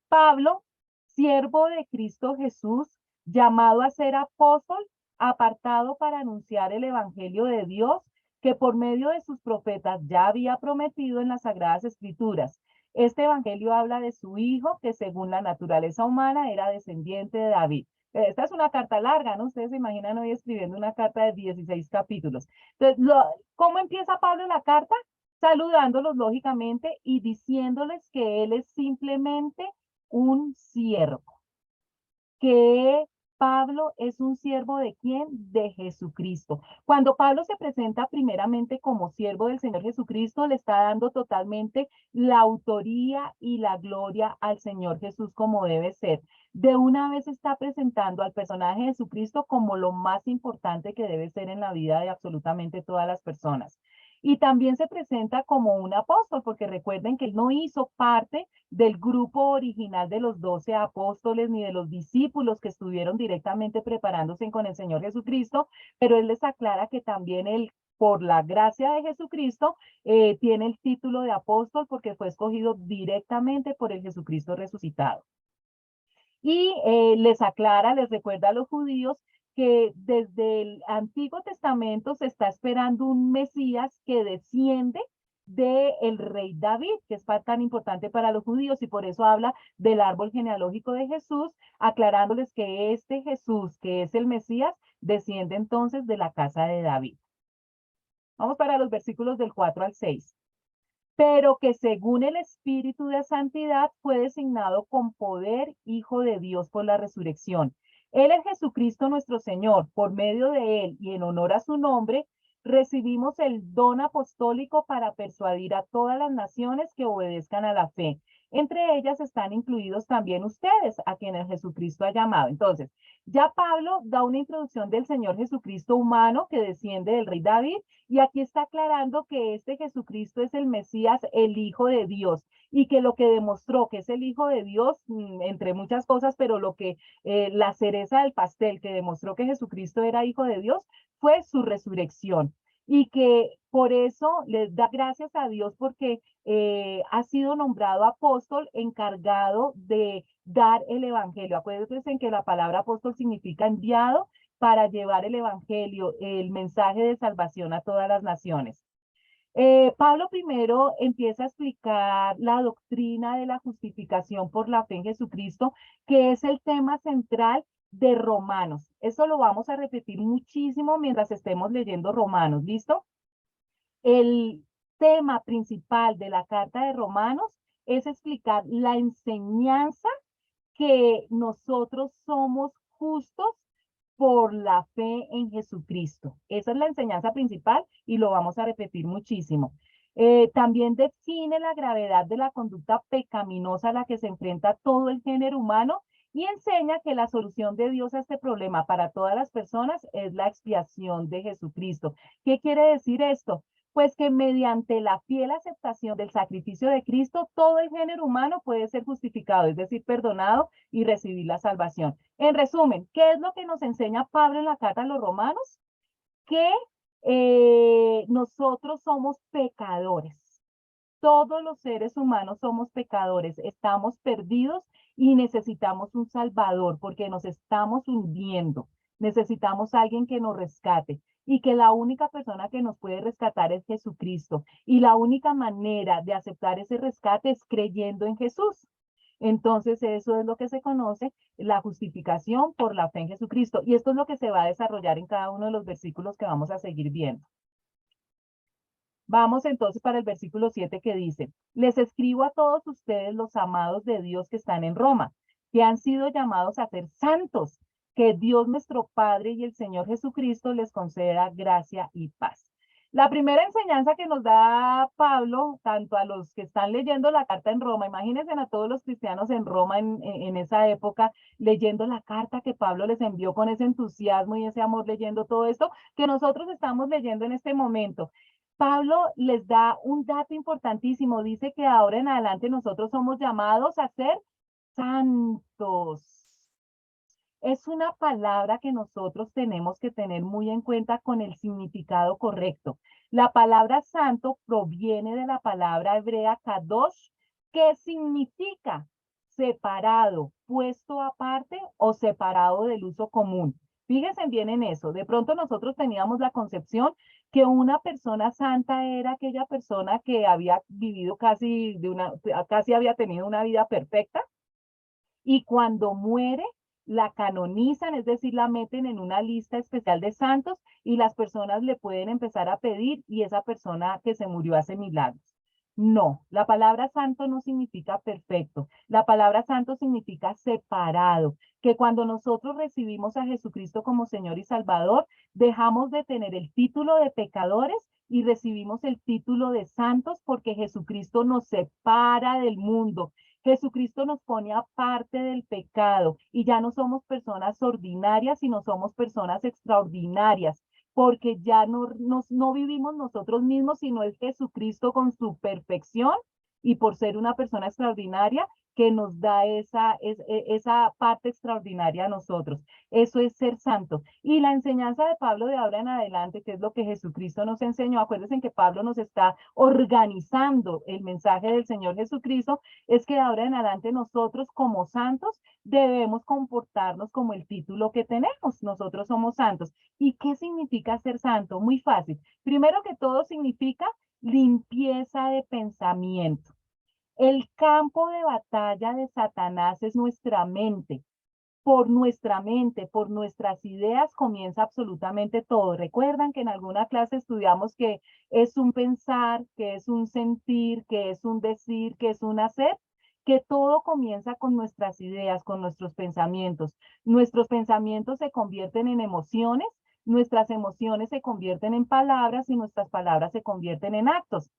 [SPEAKER 1] Pablo, siervo de Cristo Jesús, llamado a ser apóstol, apartado para anunciar el evangelio de Dios, que por medio de sus profetas ya había prometido en las Sagradas Escrituras. Este evangelio habla de su hijo, que según la naturaleza humana era descendiente de David. Esta es una carta larga, ¿no? Ustedes se imaginan hoy escribiendo una carta de 16 capítulos. Entonces, ¿cómo empieza Pablo la carta? Saludándolos lógicamente y diciéndoles que él es simplemente un siervo, que Pablo es un siervo de quién? De Jesucristo. Cuando Pablo se presenta primeramente como siervo del Señor Jesucristo, le está dando totalmente la autoría y la gloria al Señor Jesús como debe ser. De una vez está presentando al personaje de Jesucristo como lo más importante que debe ser en la vida de absolutamente todas las personas. Y también se presenta como un apóstol, porque recuerden que él no hizo parte del grupo original de los 12 apóstoles ni de los discípulos que estuvieron directamente preparándose con el Señor Jesucristo, pero él les aclara que también él, por la gracia de Jesucristo, tiene el título de apóstol porque fue escogido directamente por el Jesucristo resucitado. Y les aclara, les recuerda a los judíos que desde el Antiguo Testamento se está esperando un Mesías que desciende del rey David, que es tan importante para los judíos, y por eso habla del árbol genealógico de Jesús, aclarándoles que este Jesús, que es el Mesías, desciende entonces de la casa de David. Vamos para los versículos del 4 al 6. Pero que según el Espíritu de Santidad fue designado con poder Hijo de Dios por la resurrección. Él es Jesucristo nuestro Señor. Por medio de él y en honor a su nombre, recibimos el don apostólico para persuadir a todas las naciones que obedezcan a la fe. Entre ellas están incluidos también ustedes, a quienes Jesucristo ha llamado. Entonces, ya Pablo da una introducción del Señor Jesucristo humano que desciende del rey David, y aquí está aclarando que este Jesucristo es el Mesías, el Hijo de Dios, y que lo que demostró que es el Hijo de Dios, entre muchas cosas, pero la cereza del pastel que demostró que Jesucristo era Hijo de Dios fue su resurrección. Y que por eso les da gracias a Dios porque ha sido nombrado apóstol encargado de dar el evangelio. Acuérdense en que la palabra apóstol significa enviado para llevar el evangelio, el mensaje de salvación a todas las naciones. Pablo primero empieza a explicar la doctrina de la justificación por la fe en Jesucristo, que es el tema central de Romanos. Eso lo vamos a repetir muchísimo mientras estemos leyendo Romanos, ¿listo? El tema principal de la carta de Romanos es explicar la enseñanza que nosotros somos justos por la fe en Jesucristo. Esa es la enseñanza principal y lo vamos a repetir muchísimo. También define la gravedad de la conducta pecaminosa a la que se enfrenta todo el género humano y enseña que la solución de Dios a este problema para todas las personas es la expiación de Jesucristo. ¿Qué quiere decir esto? Pues que mediante la fiel aceptación del sacrificio de Cristo, todo el género humano puede ser justificado, es decir, perdonado y recibir la salvación. En resumen, ¿qué es lo que nos enseña Pablo en la carta a los romanos? Que nosotros somos pecadores. Todos los seres humanos somos pecadores, estamos perdidos y necesitamos un salvador porque nos estamos hundiendo. Necesitamos a alguien que nos rescate y que la única persona que nos puede rescatar es Jesucristo. Y la única manera de aceptar ese rescate es creyendo en Jesús. Entonces, eso es lo que se conoce la justificación por la fe en Jesucristo. Y esto es lo que se va a desarrollar en cada uno de los versículos que vamos a seguir viendo. Vamos entonces para el versículo 7 que dice, les escribo a todos ustedes los amados de Dios que están en Roma, que han sido llamados a ser santos, que Dios nuestro Padre y el Señor Jesucristo les conceda gracia y paz. La primera enseñanza que nos da Pablo, tanto a los que están leyendo la carta en Roma, imagínense a todos los cristianos en Roma en esa época, leyendo la carta que Pablo les envió con ese entusiasmo y ese amor, leyendo todo esto que nosotros estamos leyendo en este momento. Pablo les da un dato importantísimo. Dice que ahora en adelante nosotros somos llamados a ser santos. Es una palabra que nosotros tenemos que tener muy en cuenta con el significado correcto. La palabra santo proviene de la palabra hebrea kadosh, que significa separado, puesto aparte o separado del uso común. Fíjense bien en eso. De pronto nosotros teníamos la concepción que una persona santa era aquella persona que había vivido casi había tenido una vida perfecta y cuando muere la canonizan, es decir, la meten en una lista especial de santos y las personas le pueden empezar a pedir y esa persona que se murió hace milagros. No, la palabra santo no significa perfecto. La palabra santo significa separado, que cuando nosotros recibimos a Jesucristo como Señor y Salvador, dejamos de tener el título de pecadores y recibimos el título de santos porque Jesucristo nos separa del mundo. Jesucristo nos pone aparte del pecado y ya no somos personas ordinarias, sino somos personas extraordinarias, porque ya no vivimos nosotros mismos, sino es Jesucristo con su perfección y por ser una persona extraordinaria que nos da esa parte extraordinaria a nosotros. Eso es ser santo. Y la enseñanza de Pablo de ahora en adelante, que es lo que Jesucristo nos enseñó, acuérdense que Pablo nos está organizando el mensaje del Señor Jesucristo, es que de ahora en adelante nosotros como santos debemos comportarnos como el título que tenemos. Nosotros somos santos. ¿Y qué significa ser santo? Muy fácil. Primero que todo significa limpieza de pensamiento. El campo de batalla de Satanás es nuestra mente. Por nuestra mente, por nuestras ideas comienza absolutamente todo. Recuerdan que en alguna clase estudiamos que es un pensar, que es un sentir, que es un decir, que es un hacer, que todo comienza con nuestras ideas, con nuestros pensamientos. Nuestros pensamientos se convierten en emociones, nuestras emociones se convierten en palabras y nuestras palabras se convierten en actos.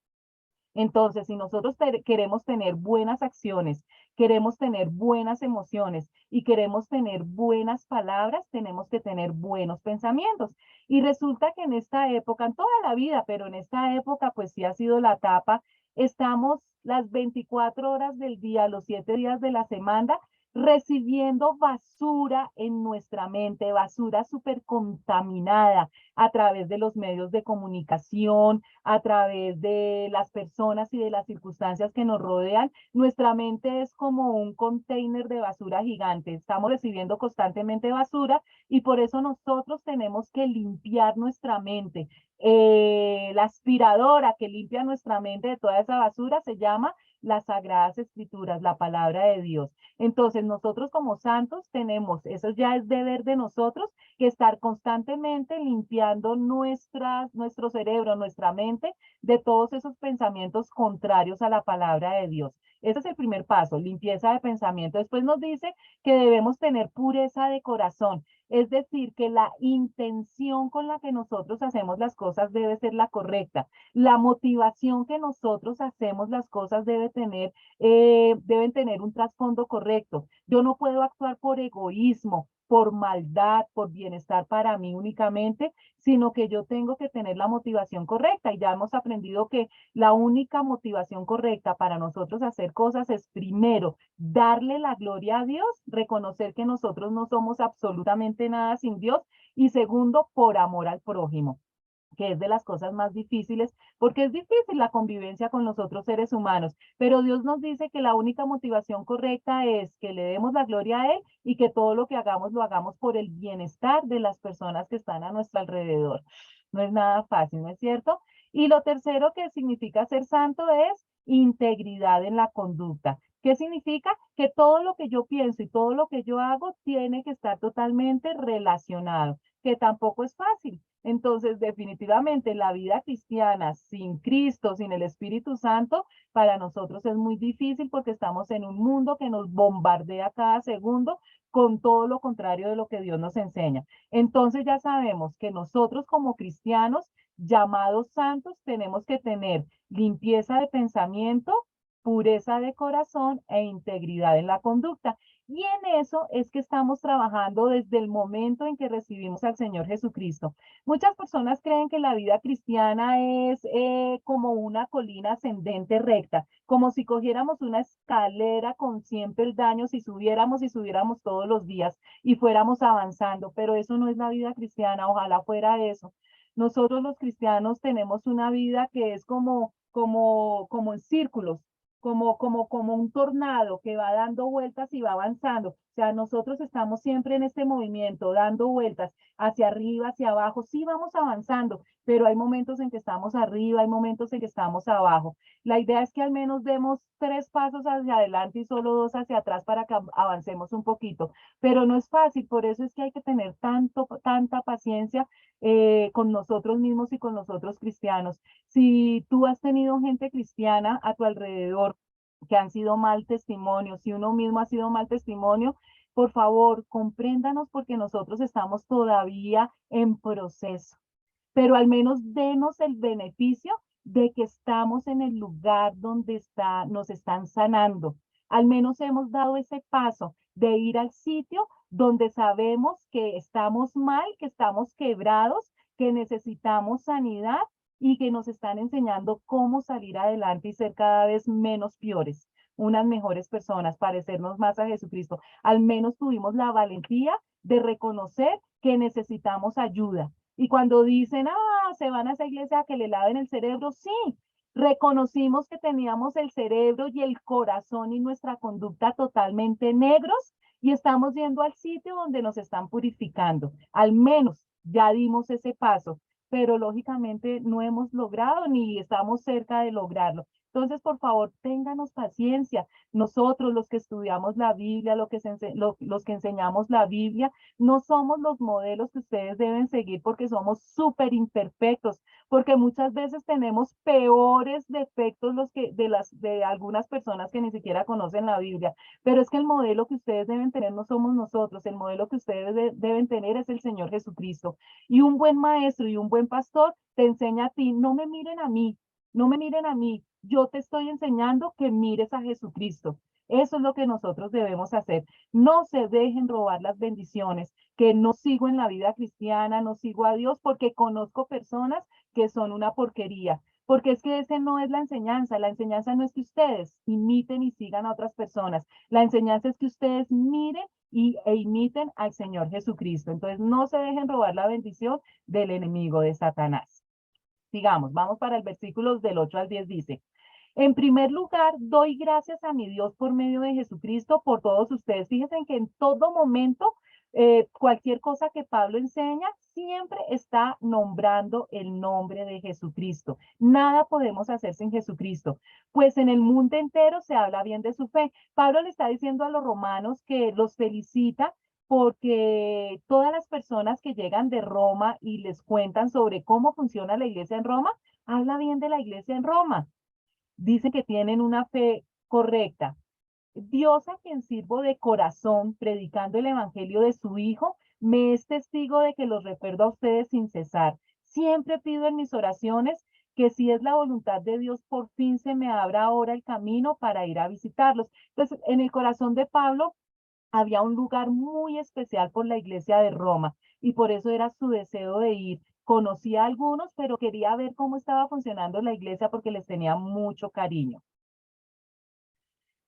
[SPEAKER 1] Entonces, si nosotros queremos tener buenas acciones, queremos tener buenas emociones y queremos tener buenas palabras, tenemos que tener buenos pensamientos. Y resulta que en esta época, en toda la vida, pero en esta época, pues sí ha sido la etapa, estamos las 24 horas del día, los 7 días de la semana, recibiendo basura en nuestra mente, basura súper contaminada a través de los medios de comunicación, a través de las personas y de las circunstancias que nos rodean. Nuestra mente es como un container de basura gigante. Estamos recibiendo constantemente basura y por eso nosotros tenemos que limpiar nuestra mente. La aspiradora que limpia nuestra mente de toda esa basura se llama las Sagradas Escrituras, la palabra de Dios. Entonces, nosotros como santos tenemos, eso ya es deber de nosotros, que estar constantemente limpiando nuestro cerebro, nuestra mente, de todos esos pensamientos contrarios a la palabra de Dios. Ese es el primer paso, limpieza de pensamiento. Después nos dice que debemos tener pureza de corazón. Es decir, que la intención con la que nosotros hacemos las cosas debe ser la correcta. La motivación que nosotros hacemos las cosas deben tener un trasfondo correcto. Yo no puedo actuar por egoísmo, por maldad, por bienestar para mí únicamente, sino que yo tengo que tener la motivación correcta. Y ya hemos aprendido que la única motivación correcta para nosotros hacer cosas es primero darle la gloria a Dios, reconocer que nosotros no somos absolutamente nada sin Dios y segundo, por amor al prójimo, que es de las cosas más difíciles, porque es difícil la convivencia con los otros seres humanos, pero Dios nos dice que la única motivación correcta es que le demos la gloria a Él y que todo lo que hagamos lo hagamos por el bienestar de las personas que están a nuestro alrededor. No es nada fácil, ¿no es cierto? Y lo tercero que significa ser santo es integridad en la conducta. ¿Qué significa? Que todo lo que yo pienso y todo lo que yo hago tiene que estar totalmente relacionado, que tampoco es fácil. Entonces, definitivamente la vida cristiana sin Cristo, sin el Espíritu Santo, para nosotros es muy difícil porque estamos en un mundo que nos bombardea cada segundo con todo lo contrario de lo que Dios nos enseña. Entonces ya sabemos que nosotros como cristianos llamados santos tenemos que tener limpieza de pensamiento, pureza de corazón e integridad en la conducta. Y en eso es que estamos trabajando desde el momento en que recibimos al Señor Jesucristo. Muchas personas creen que la vida cristiana es como una colina ascendente recta, como si cogiéramos una escalera con 100 peldaños y subiéramos todos los días y fuéramos avanzando, pero eso no es la vida cristiana, ojalá fuera eso. Nosotros los cristianos tenemos una vida que es como en círculos, como un tornado que va dando vueltas y va avanzando. O sea, nosotros estamos siempre en este movimiento, dando vueltas hacia arriba, hacia abajo. Sí vamos avanzando, pero hay momentos en que estamos arriba, hay momentos en que estamos abajo. La idea es que al menos demos 3 pasos hacia adelante y solo 2 hacia atrás para que avancemos un poquito. Pero no es fácil, por eso es que hay que tener tanta paciencia con nosotros mismos y con los otros cristianos. Si tú has tenido gente cristiana a tu alrededor que han sido mal testimonio, si uno mismo ha sido mal testimonio, por favor, compréndanos porque nosotros estamos todavía en proceso, pero al menos denos el beneficio de que estamos en el lugar donde nos están sanando. Al menos hemos dado ese paso de ir al sitio donde sabemos que estamos mal, que estamos quebrados, que necesitamos sanidad y que nos están enseñando cómo salir adelante y ser cada vez menos peores, unas mejores personas, parecernos más a Jesucristo. Al menos tuvimos la valentía de reconocer que necesitamos ayuda. Y cuando dicen, se van a esa iglesia a que le laven el cerebro, sí, reconocimos que teníamos el cerebro y el corazón y nuestra conducta totalmente negros y estamos yendo al sitio donde nos están purificando. Al menos ya dimos ese paso, pero lógicamente no hemos logrado ni estamos cerca de lograrlo. Entonces, por favor, ténganos paciencia. Nosotros, los que estudiamos la Biblia, los que enseñamos la Biblia, no somos los modelos que ustedes deben seguir porque somos súper imperfectos, porque muchas veces tenemos peores defectos de algunas personas que ni siquiera conocen la Biblia. Pero es que el modelo que ustedes deben tener no somos nosotros, el modelo que ustedes deben tener es el Señor Jesucristo. Y un buen maestro y un buen pastor te enseña a ti, no me miren a mí, no me miren a mí, yo te estoy enseñando que mires a Jesucristo. Eso es lo que nosotros debemos hacer. No se dejen robar las bendiciones, que no sigo en la vida cristiana, no sigo a Dios porque conozco personas que son una porquería. porque es que ese no es la enseñanza no es que ustedes imiten y sigan a otras personas, la enseñanza es que ustedes miren e imiten al Señor Jesucristo. Entonces, no se dejen robar la bendición del enemigo de Satanás. Sigamos, vamos para el versículo del 8 al 10 dice, en primer lugar, doy gracias a mi Dios por medio de Jesucristo por todos ustedes. Fíjense en que en todo momento, cualquier cosa que Pablo enseña, siempre está nombrando el nombre de Jesucristo. Nada podemos hacer sin Jesucristo, pues en el mundo entero se habla bien de su fe. Pablo le está diciendo a los romanos que los felicita porque todas las personas que llegan de Roma y les cuentan sobre cómo funciona la iglesia en Roma, habla bien de la iglesia en Roma. Dicen que tienen una fe correcta. Dios, a quien sirvo de corazón, predicando el evangelio de su Hijo, me es testigo de que los recuerdo a ustedes sin cesar. Siempre pido en mis oraciones que si es la voluntad de Dios, por fin se me abra ahora el camino para ir a visitarlos. Entonces, en el corazón de Pablo había un lugar muy especial por la iglesia de Roma y por eso era su deseo de ir. Conocía a algunos, pero quería ver cómo estaba funcionando la iglesia porque les tenía mucho cariño.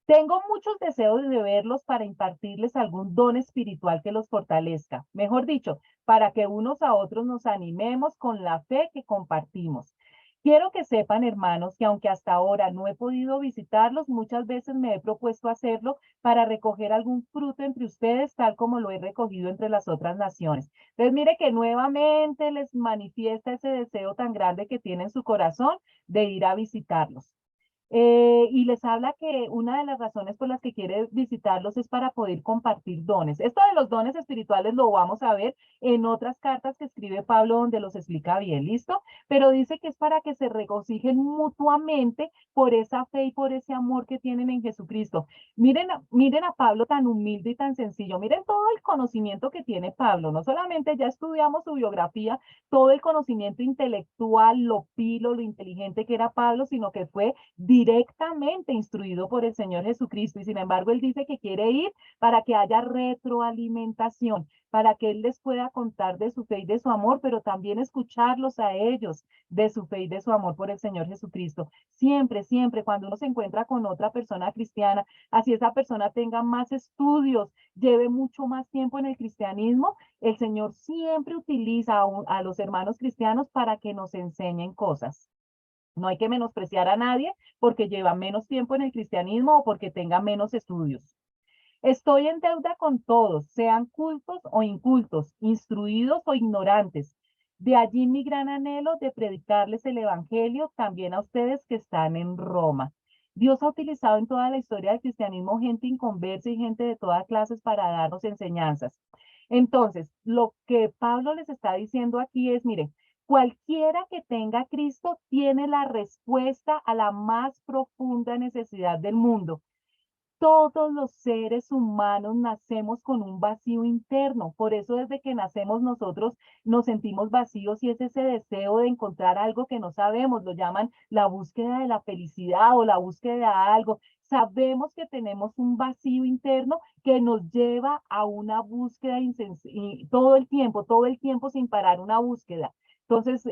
[SPEAKER 1] Tengo muchos deseos de verlos para impartirles algún don espiritual que los fortalezca. Mejor dicho, para que unos a otros nos animemos con la fe que compartimos. Quiero que sepan, hermanos, que aunque hasta ahora no he podido visitarlos, muchas veces me he propuesto hacerlo para recoger algún fruto entre ustedes, tal como lo he recogido entre las otras naciones. Entonces, mire que nuevamente les manifiesta ese deseo tan grande que tiene en su corazón de ir a visitarlos. Y les habla que una de las razones por las que quiere visitarlos es para poder compartir dones. Esto de los dones espirituales lo vamos a ver en otras cartas que escribe Pablo donde los explica bien, ¿listo? Pero dice que es para que se regocijen mutuamente por esa fe y por ese amor que tienen en Jesucristo. Miren a Pablo tan humilde y tan sencillo. Miren todo el conocimiento que tiene Pablo. No solamente ya estudiamos su biografía, todo el conocimiento intelectual, lo pilo, lo inteligente que era Pablo, sino que fue directamente instruido por el Señor Jesucristo. Y sin embargo, él dice que quiere ir para que haya retroalimentación, para que él les pueda contar de su fe y de su amor, pero también escucharlos a ellos de su fe y de su amor por el Señor Jesucristo. Siempre, siempre, cuando uno se encuentra con otra persona cristiana, así esa persona tenga más estudios, lleve mucho más tiempo en el cristianismo, el Señor siempre utiliza a los hermanos cristianos para que nos enseñen cosas. No hay que menospreciar a nadie porque lleva menos tiempo en el cristianismo o porque tenga menos estudios. Estoy en deuda con todos, sean cultos o incultos, instruidos o ignorantes. De allí mi gran anhelo de predicarles el evangelio también a ustedes que están en Roma. Dios ha utilizado en toda la historia del cristianismo gente inconversa y gente de todas clases para darnos enseñanzas. Entonces, lo que Pablo les está diciendo aquí es, mire, cualquiera que tenga a Cristo tiene la respuesta a la más profunda necesidad del mundo. Todos los seres humanos nacemos con un vacío interno, por eso desde que nacemos nosotros nos sentimos vacíos y es ese deseo de encontrar algo que no sabemos, lo llaman la búsqueda de la felicidad o la búsqueda de algo. Sabemos que tenemos un vacío interno que nos lleva a una búsqueda y todo el tiempo sin parar una búsqueda. Entonces,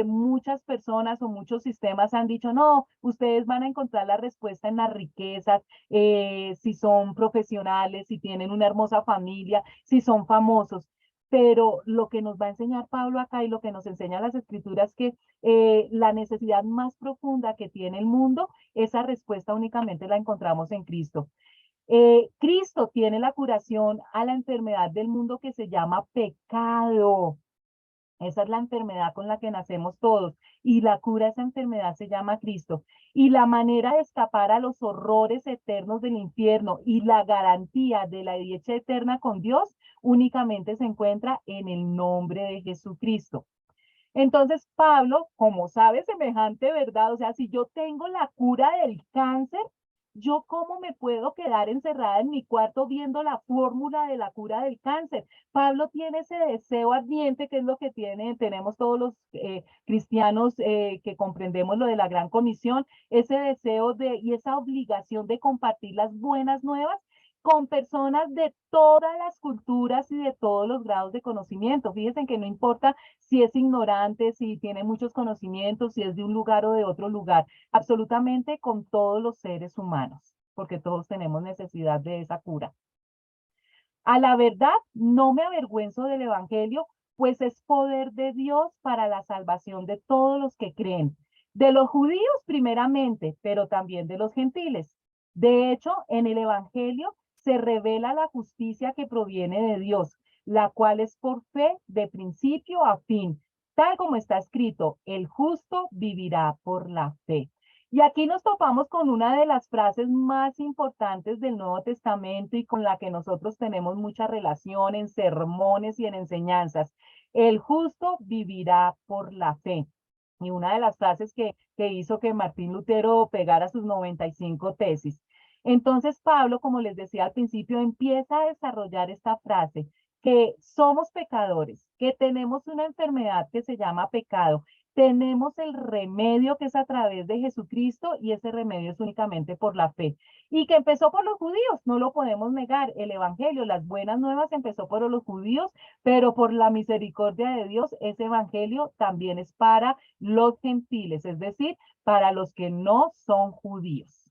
[SPEAKER 1] muchas personas o muchos sistemas han dicho, no, ustedes van a encontrar la respuesta en las riquezas, si son profesionales, si tienen una hermosa familia, si son famosos. Pero lo que nos va a enseñar Pablo acá y lo que nos enseña las escrituras que la necesidad más profunda que tiene el mundo, esa respuesta únicamente la encontramos en Cristo. Cristo tiene la curación a la enfermedad del mundo que se llama pecado. Esa es la enfermedad con la que nacemos todos y la cura de esa enfermedad se llama Cristo. Y la manera de escapar a los horrores eternos del infierno y la garantía de la dicha eterna con Dios únicamente se encuentra en el nombre de Jesucristo. Entonces, Pablo, como sabe semejante verdad, o sea, si yo tengo la cura del cáncer, ¿yo cómo me puedo quedar encerrada en mi cuarto viendo la fórmula de la cura del cáncer? Pablo tiene ese deseo ardiente, que es lo que tenemos todos los cristianos que comprendemos lo de la gran comisión, ese deseo y esa obligación de compartir las buenas nuevas con personas de todas las culturas y de todos los grados de conocimiento. Fíjense que no importa si es ignorante, si tiene muchos conocimientos, si es de un lugar o de otro lugar, absolutamente con todos los seres humanos, porque todos tenemos necesidad de esa cura. A la verdad, no me avergüenzo del evangelio, pues es poder de Dios para la salvación de todos los que creen, de los judíos primeramente, pero también de los gentiles. De hecho, en el evangelio se revela la justicia que proviene de Dios, la cual es por fe de principio a fin, tal como está escrito, el justo vivirá por la fe. Y aquí nos topamos con una de las frases más importantes del Nuevo Testamento y con la que nosotros tenemos mucha relación en sermones y en enseñanzas. El justo vivirá por la fe. Y una de las frases que hizo que Martín Lutero pegara sus 95 tesis. Entonces Pablo, como les decía al principio, empieza a desarrollar esta frase, que somos pecadores, que tenemos una enfermedad que se llama pecado, tenemos el remedio que es a través de Jesucristo y ese remedio es únicamente por la fe. Y que empezó por los judíos, no lo podemos negar. El evangelio, las buenas nuevas empezó por los judíos, pero por la misericordia de Dios, ese evangelio también es para los gentiles, es decir, para los que no son judíos.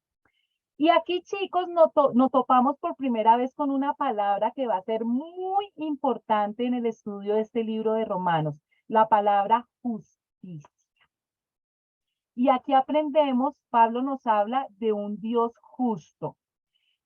[SPEAKER 1] Y aquí, chicos, nos topamos por primera vez con una palabra que va a ser muy importante en el estudio de este libro de Romanos, la palabra justicia. Y aquí aprendemos, Pablo nos habla de un Dios justo.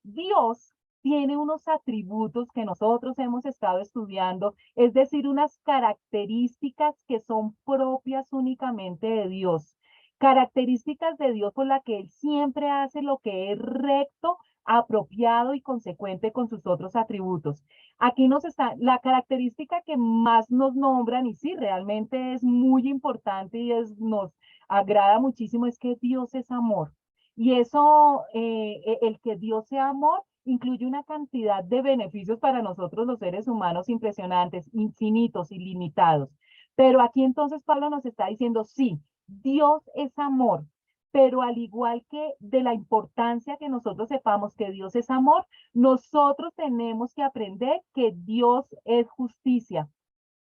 [SPEAKER 1] Dios tiene unos atributos que nosotros hemos estado estudiando, es decir, unas características que son propias únicamente de Dios. Características de Dios por la que Él siempre hace lo que es recto, apropiado y consecuente con sus otros atributos. Aquí nos está la característica que más nos nombran y sí, realmente es muy importante y nos agrada muchísimo, es que Dios es amor. Y eso, el que Dios sea amor, incluye una cantidad de beneficios para nosotros los seres humanos impresionantes, infinitos, ilimitados. Pero aquí entonces Pablo nos está diciendo, sí, Dios es amor, pero al igual que de la importancia que nosotros sepamos que Dios es amor, nosotros tenemos que aprender que Dios es justicia.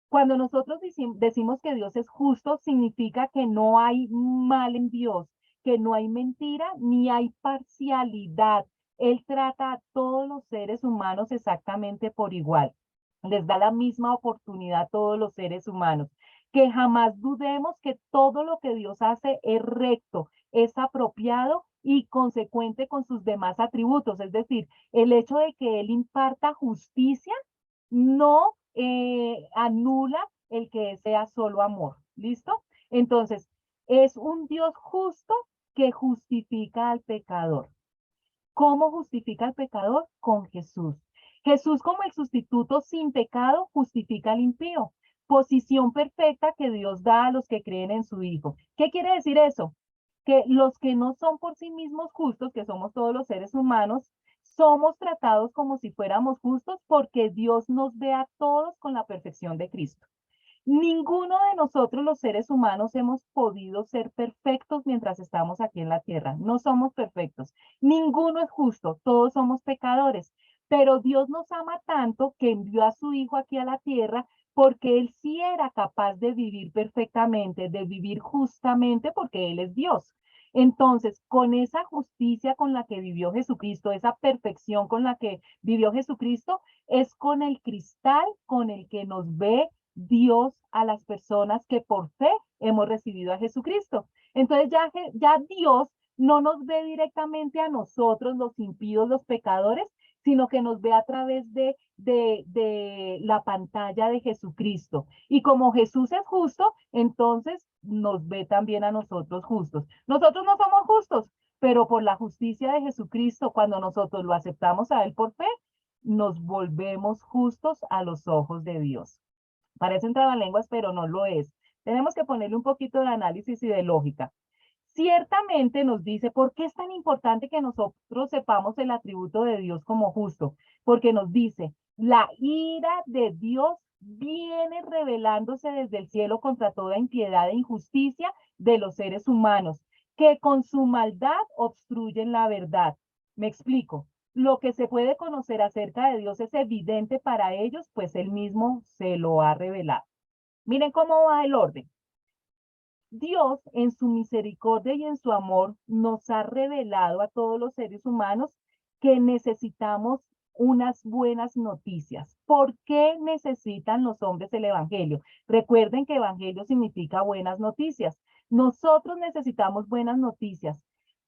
[SPEAKER 1] Cuando nosotros decimos que Dios es justo, significa que no hay mal en Dios, que no hay mentira ni hay parcialidad. Él trata a todos los seres humanos exactamente por igual. Les da la misma oportunidad a todos los seres humanos. Que jamás dudemos que todo lo que Dios hace es recto, es apropiado y consecuente con sus demás atributos. Es decir, el hecho de que Él imparta justicia no anula el que sea solo amor. ¿Listo? Entonces, es un Dios justo que justifica al pecador. ¿Cómo justifica al pecador? Con Jesús. Jesús como el sustituto sin pecado justifica al impío. Posición perfecta que Dios da a los que creen en su Hijo. ¿Qué quiere decir eso? Que los que no son por sí mismos justos, que somos todos los seres humanos, somos tratados como si fuéramos justos porque Dios nos ve a todos con la perfección de Cristo. Ninguno de nosotros los seres humanos hemos podido ser perfectos mientras estamos aquí en la tierra. No somos perfectos. Ninguno es justo. Todos somos pecadores. Pero Dios nos ama tanto que envió a su Hijo aquí a la tierra porque Él sí era capaz de vivir perfectamente, de vivir justamente porque Él es Dios. Entonces, con esa justicia con la que vivió Jesucristo, esa perfección con la que vivió Jesucristo, es con el cristal con el que nos ve Dios a las personas que por fe hemos recibido a Jesucristo. Entonces ya Dios no nos ve directamente a nosotros, los impíos, los pecadores, sino que nos ve a través de la pantalla de Jesucristo. Y como Jesús es justo, entonces nos ve también a nosotros justos. Nosotros no somos justos, pero por la justicia de Jesucristo, cuando nosotros lo aceptamos a Él por fe, nos volvemos justos a los ojos de Dios. Parecen trabalenguas, pero no lo es. Tenemos que ponerle un poquito de análisis y de lógica. Ciertamente nos dice, ¿por qué es tan importante que nosotros sepamos el atributo de Dios como justo? Porque nos dice, la ira de Dios viene revelándose desde el cielo contra toda impiedad e injusticia de los seres humanos, que con su maldad obstruyen la verdad. Me explico. lo que se puede conocer acerca de Dios es evidente para ellos, pues Él mismo se lo ha revelado. Miren cómo va el orden. Dios, en su misericordia y en su amor, nos ha revelado a todos los seres humanos que necesitamos unas buenas noticias. ¿Por qué necesitan los hombres el evangelio? Recuerden que evangelio significa buenas noticias. Nosotros necesitamos buenas noticias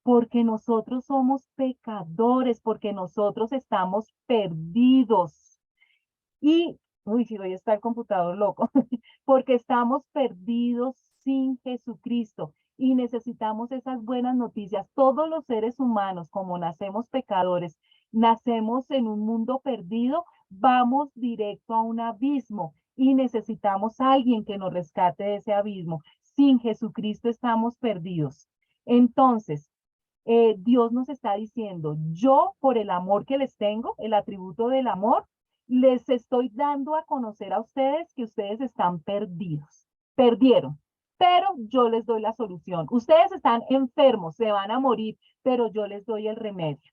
[SPEAKER 1] porque nosotros somos pecadores, porque nosotros estamos perdidos. Y, uy, si hoy está el computador loco, porque estamos perdidos sin Jesucristo y necesitamos esas buenas noticias. Todos los seres humanos, como nacemos pecadores, nacemos en un mundo perdido, vamos directo a un abismo y necesitamos a alguien que nos rescate de ese abismo. Sin Jesucristo estamos perdidos. Entonces, Dios nos está diciendo, yo por el amor que les tengo, el atributo del amor, les estoy dando a conocer a ustedes que ustedes están perdidos, perdieron, pero yo les doy la solución. Ustedes están enfermos, se van a morir, pero yo les doy el remedio.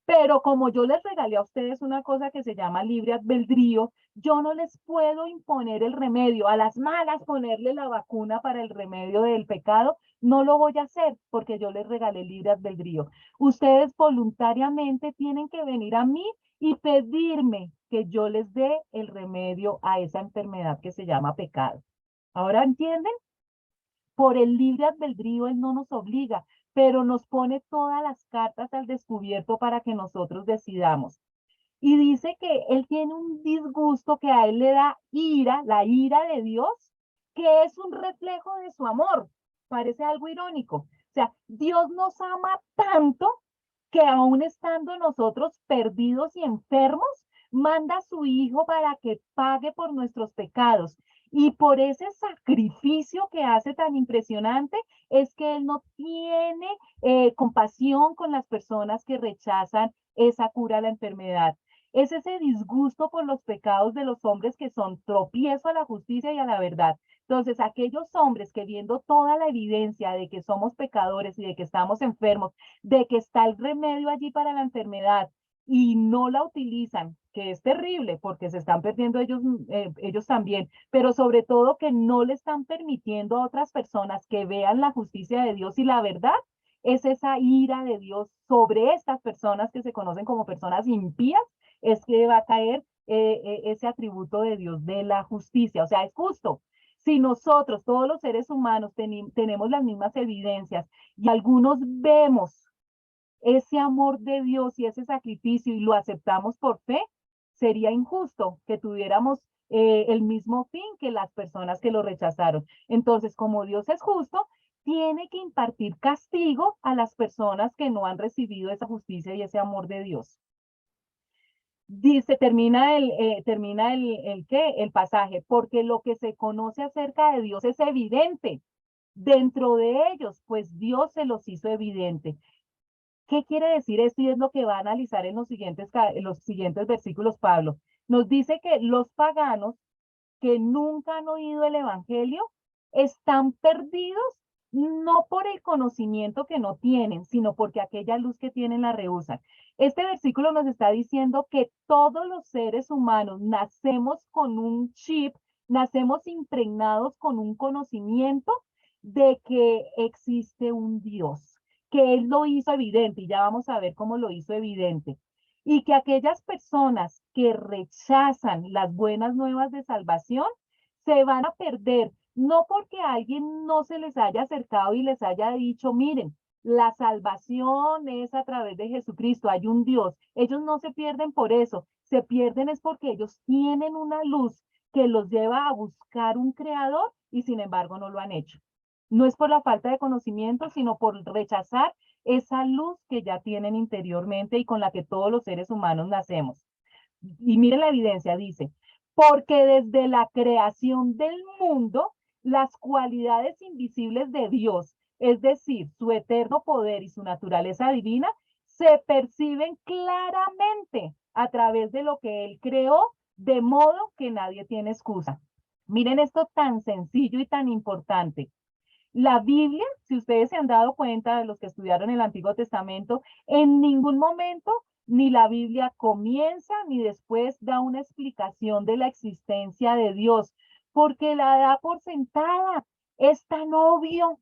[SPEAKER 1] Pero como yo les regalé a ustedes una cosa que se llama libre albedrío, yo no les puedo imponer el remedio. A las malas ponerle la vacuna para el remedio del pecado, no lo voy a hacer porque yo les regalé libre albedrío. Ustedes voluntariamente tienen que venir a mí y pedirme que yo les dé el remedio a esa enfermedad que se llama pecado. ¿Ahora entienden? Por el libre albedrío Él no nos obliga, pero nos pone todas las cartas al descubierto para que nosotros decidamos. Y dice que Él tiene un disgusto que a Él le da ira, la ira de Dios, que es un reflejo de su amor. Parece algo irónico. O sea, Dios nos ama tanto que aún estando nosotros perdidos y enfermos, manda a su Hijo para que pague por nuestros pecados. Y por ese sacrificio que hace tan impresionante, es que Él no tiene compasión con las personas que rechazan esa cura a la enfermedad. Es ese disgusto por los pecados de los hombres que son tropiezo a la justicia y a la verdad. Entonces, aquellos hombres que viendo toda la evidencia de que somos pecadores y de que estamos enfermos, de que está el remedio allí para la enfermedad y no la utilizan, que es terrible porque se están perdiendo ellos también, pero sobre todo que no le están permitiendo a otras personas que vean la justicia de Dios y la verdad, es esa ira de Dios sobre estas personas que se conocen como personas impías, es que va a caer ese atributo de Dios de la justicia. O sea, es justo. Si nosotros, todos los seres humanos, tenemos las mismas evidencias y algunos vemos ese amor de Dios y ese sacrificio y lo aceptamos por fe, sería injusto que tuviéramos el mismo fin que las personas que lo rechazaron. Entonces, como Dios es justo, tiene que impartir castigo a las personas que no han recibido esa justicia y ese amor de Dios. Dice, el pasaje, porque lo que se conoce acerca de Dios es evidente dentro de ellos, pues Dios se los hizo evidente. ¿Qué quiere decir esto? Y es lo que va a analizar en los siguientes versículos Pablo. Nos dice que los paganos que nunca han oído el evangelio están perdidos no por el conocimiento que no tienen, sino porque aquella luz que tienen la rehusan. Este versículo nos está diciendo que todos los seres humanos nacemos con un chip, nacemos impregnados con un conocimiento de que existe un Dios, que Él lo hizo evidente, y ya vamos a ver cómo lo hizo evidente. Y que aquellas personas que rechazan las buenas nuevas de salvación se van a perder, no porque alguien no se les haya acercado y les haya dicho, miren, la salvación es a través de Jesucristo, hay un Dios. Ellos no se pierden por eso, se pierden es porque ellos tienen una luz que los lleva a buscar un creador y sin embargo no lo han hecho. No es por la falta de conocimiento, sino por rechazar esa luz que ya tienen interiormente y con la que todos los seres humanos nacemos. Y miren la evidencia, dice, porque desde la creación del mundo, las cualidades invisibles de Dios, es decir, su eterno poder y su naturaleza divina, se perciben claramente a través de lo que Él creó, de modo que nadie tiene excusa. Miren esto tan sencillo y tan importante. La Biblia, si ustedes se han dado cuenta de los que estudiaron el Antiguo Testamento, en ningún momento ni la Biblia comienza ni después da una explicación de la existencia de Dios, porque la da por sentada. Es tan obvio,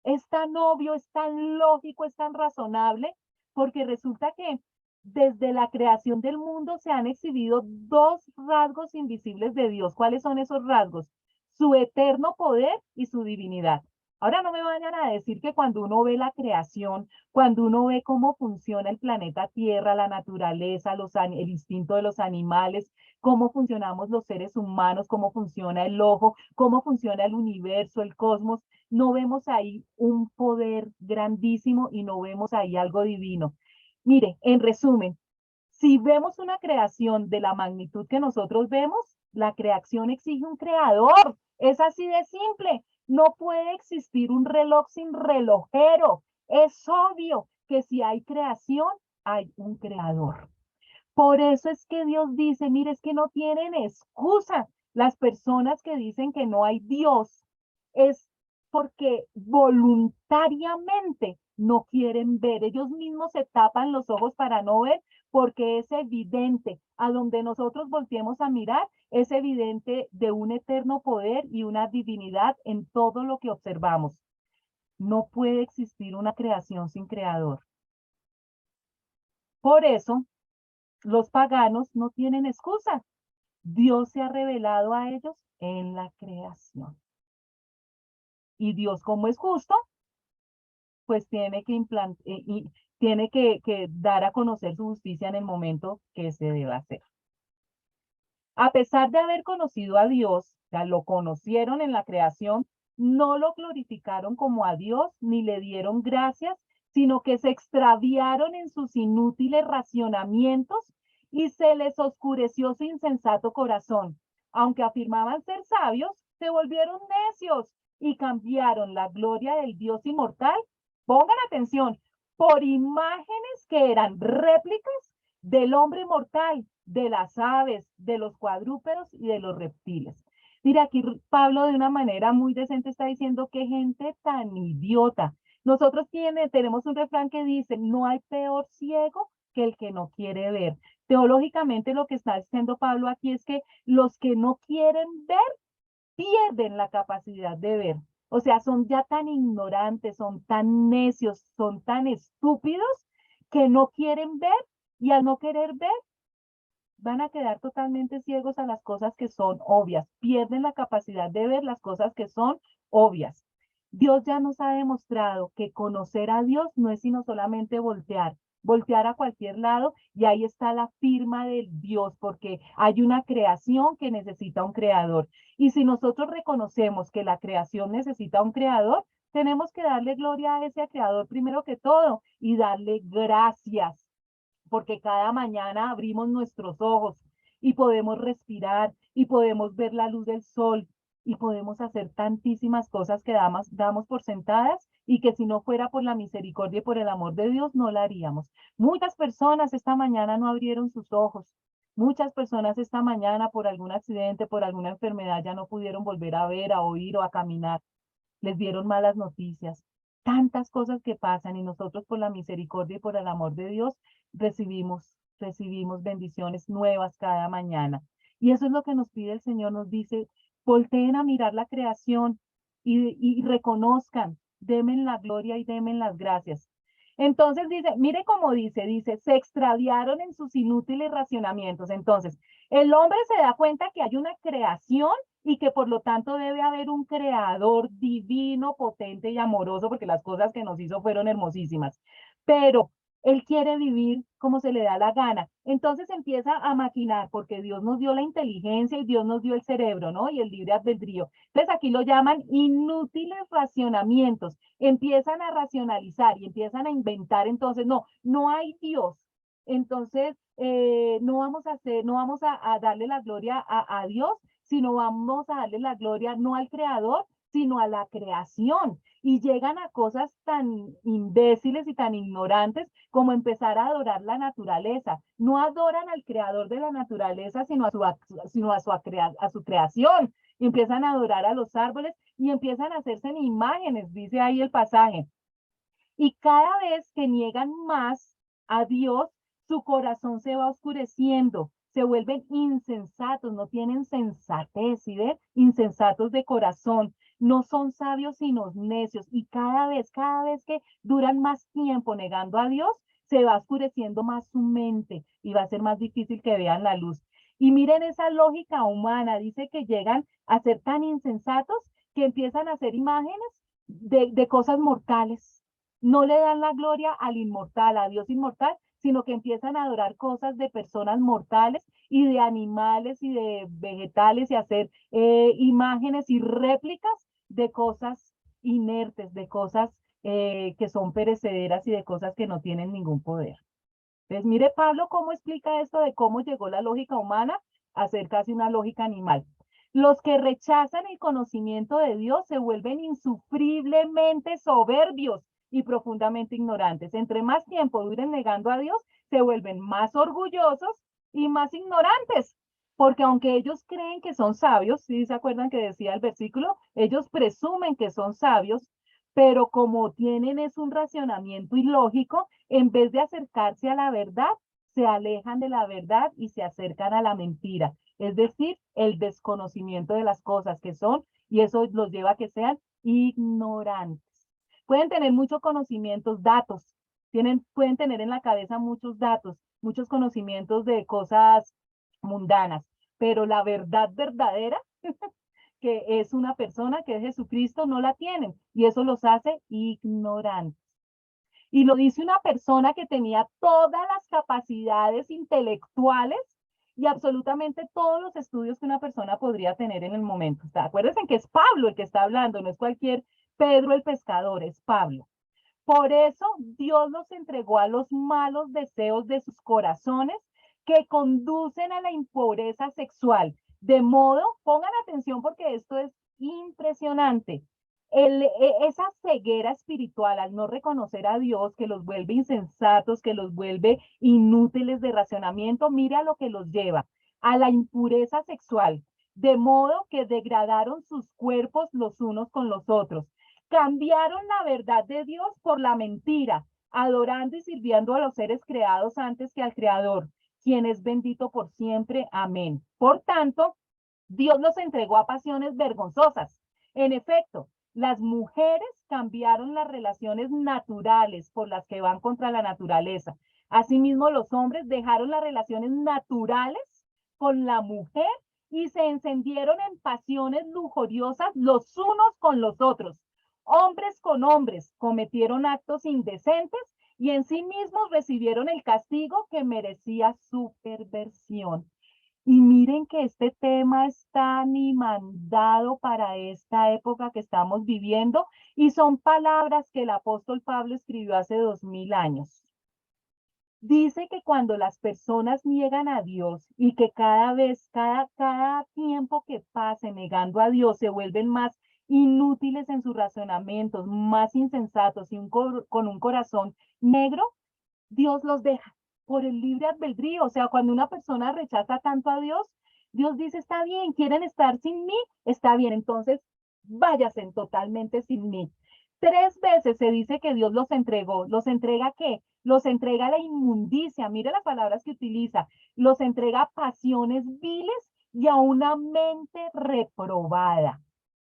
[SPEAKER 1] es tan obvio, es tan lógico, es tan razonable, porque resulta que desde la creación del mundo se han exhibido dos rasgos invisibles de Dios. ¿Cuáles son esos rasgos? Su eterno poder y su divinidad. Ahora no me vayan a decir que cuando uno ve la creación, cuando uno ve cómo funciona el planeta Tierra, la naturaleza, el instinto de los animales, cómo funcionamos los seres humanos, cómo funciona el ojo, cómo funciona el universo, el cosmos, no vemos ahí un poder grandísimo y no vemos ahí algo divino. Mire, en resumen, si vemos una creación de la magnitud que nosotros vemos, la creación exige un creador. Es así de simple. No puede existir un reloj sin relojero. Es obvio que si hay creación, hay un creador. Por eso es que Dios dice, mire, es que no tienen excusa. Las personas que dicen que no hay Dios es porque voluntariamente no quieren ver. Ellos mismos se tapan los ojos para no ver porque es evidente. A donde nosotros volteemos a mirar, es evidente de un eterno poder y una divinidad en todo lo que observamos. No puede existir una creación sin creador. Por eso, los paganos no tienen excusa. Dios se ha revelado a ellos en la creación. Y Dios, como es justo, pues tiene que tiene que dar a conocer su justicia en el momento que se deba hacer. A pesar de haber conocido a Dios, o sea, lo conocieron en la creación, no lo glorificaron como a Dios ni le dieron gracias, sino que se extraviaron en sus inútiles racionamientos y se les oscureció su insensato corazón. Aunque afirmaban ser sabios, se volvieron necios y cambiaron la gloria del Dios inmortal, pongan atención, por imágenes que eran réplicas del hombre mortal, de las aves, de los cuadrúpedos y de los reptiles. Mira, aquí Pablo de una manera muy decente está diciendo que gente tan idiota. Nosotros tenemos un refrán que dice, no hay peor ciego que el que no quiere ver. Teológicamente lo que está diciendo Pablo aquí es que los que no quieren ver pierden la capacidad de ver. O sea, son ya tan ignorantes, son tan necios, son tan estúpidos que no quieren ver y al no querer ver van a quedar totalmente ciegos a las cosas que son obvias, pierden la capacidad de ver las cosas que son obvias. Dios ya nos ha demostrado que conocer a Dios no es sino solamente voltear a cualquier lado y ahí está la firma del Dios, porque hay una creación que necesita un creador. Y si nosotros reconocemos que la creación necesita un creador, tenemos que darle gloria a ese creador primero que todo y darle gracias porque cada mañana abrimos nuestros ojos y podemos respirar y podemos ver la luz del sol y podemos hacer tantísimas cosas que damos por sentadas y que si no fuera por la misericordia y por el amor de Dios no la haríamos. Muchas personas esta mañana no abrieron sus ojos. Muchas personas esta mañana por algún accidente, por alguna enfermedad ya no pudieron volver a ver, a oír o a caminar. Les dieron malas noticias. Tantas cosas que pasan y nosotros por la misericordia y por el amor de Dios recibimos bendiciones nuevas cada mañana. Y eso es lo que nos pide el Señor, nos dice, volteen a mirar la creación y reconozcan, denme la gloria y denme las gracias. Entonces dice, mire cómo dice, se extraviaron en sus inútiles racionamientos. Entonces, el hombre se da cuenta que hay una creación y que por lo tanto debe haber un creador divino, potente y amoroso, porque las cosas que nos hizo fueron hermosísimas. Pero él quiere vivir como se le da la gana. Entonces empieza a maquinar, porque Dios nos dio la inteligencia y Dios nos dio el cerebro, ¿no? Y el libre albedrío. Entonces aquí lo llaman inútiles racionamientos. Empiezan a racionalizar y empiezan a inventar. Entonces, no hay Dios. Entonces, no vamos a darle la gloria a Dios, sino vamos a darle la gloria no al creador, sino a la creación. Y llegan a cosas tan imbéciles y tan ignorantes como empezar a adorar la naturaleza. No adoran al creador de la naturaleza, sino a su creación. y empiezan a adorar a los árboles y empiezan a hacerse en imágenes, dice ahí el pasaje. Y cada vez que niegan más a Dios, su corazón se va oscureciendo, se vuelven insensatos, no tienen sensatez, ¿sí ven? Insensatos de corazón, no son sabios sino necios. Y cada vez que duran más tiempo negando a Dios, se va oscureciendo más su mente y va a ser más difícil que vean la luz. Y miren esa lógica humana, dice que llegan a ser tan insensatos que empiezan a hacer imágenes de cosas mortales. No le dan la gloria al inmortal, a Dios inmortal, sino que empiezan a adorar cosas de personas mortales y de animales y de vegetales y hacer imágenes y réplicas de cosas inertes, de cosas que son perecederas y de cosas que no tienen ningún poder. Entonces, mire Pablo cómo explica esto de cómo llegó la lógica humana a ser casi una lógica animal. Los que rechazan el conocimiento de Dios se vuelven insufriblemente soberbios y profundamente ignorantes. Entre más tiempo duren negando a Dios, se vuelven más orgullosos y más ignorantes. Porque aunque ellos creen que son sabios, ¿sí se acuerdan que decía el versículo? Ellos presumen que son sabios, pero como tienen es un racionamiento ilógico, en vez de acercarse a la verdad, se alejan de la verdad y se acercan a la mentira. Es decir, el desconocimiento de las cosas que son, y eso los lleva a que sean ignorantes. Pueden tener muchos conocimientos, datos, pueden tener en la cabeza muchos datos, muchos conocimientos de cosas mundanas, pero la verdad verdadera que es una persona que es Jesucristo, no la tienen y eso los hace ignorantes. Y lo dice una persona que tenía todas las capacidades intelectuales y absolutamente todos los estudios que una persona podría tener en el momento. O sea, acuérdense que es Pablo el que está hablando, no es cualquier Pedro el pescador, es Pablo. Por eso Dios los entregó a los malos deseos de sus corazones que conducen a la impureza sexual. De modo, pongan atención porque esto es impresionante. Esa ceguera espiritual al no reconocer a Dios que los vuelve insensatos, que los vuelve inútiles de racionamiento, mira a lo que los lleva a la impureza sexual, de modo que degradaron sus cuerpos los unos con los otros. Cambiaron la verdad de Dios por la mentira, adorando y sirviendo a los seres creados antes que al Creador, quien es bendito por siempre. Amén. Por tanto, Dios los entregó a pasiones vergonzosas. En efecto, las mujeres cambiaron las relaciones naturales por las que van contra la naturaleza. Asimismo, los hombres dejaron las relaciones naturales con la mujer y se encendieron en pasiones lujuriosas los unos con los otros. Hombres con hombres cometieron actos indecentes y en sí mismos recibieron el castigo que merecía su perversión. Y miren que este tema está ni mandado para esta época que estamos viviendo y son palabras que el apóstol Pablo escribió hace 2000 años. Dice que cuando las personas niegan a Dios y que cada vez, cada tiempo que pase negando a Dios se vuelven más inútiles en sus razonamientos, más insensatos y con un corazón negro, Dios los deja por el libre albedrío. O sea, cuando una persona rechaza tanto a Dios, Dios dice, está bien, quieren estar sin mí, está bien, entonces váyanse totalmente sin mí. 3 veces se dice que Dios los entregó. ¿Los entrega qué? Los entrega a la inmundicia. Mire las palabras que utiliza. Los entrega a pasiones viles y a una mente reprobada.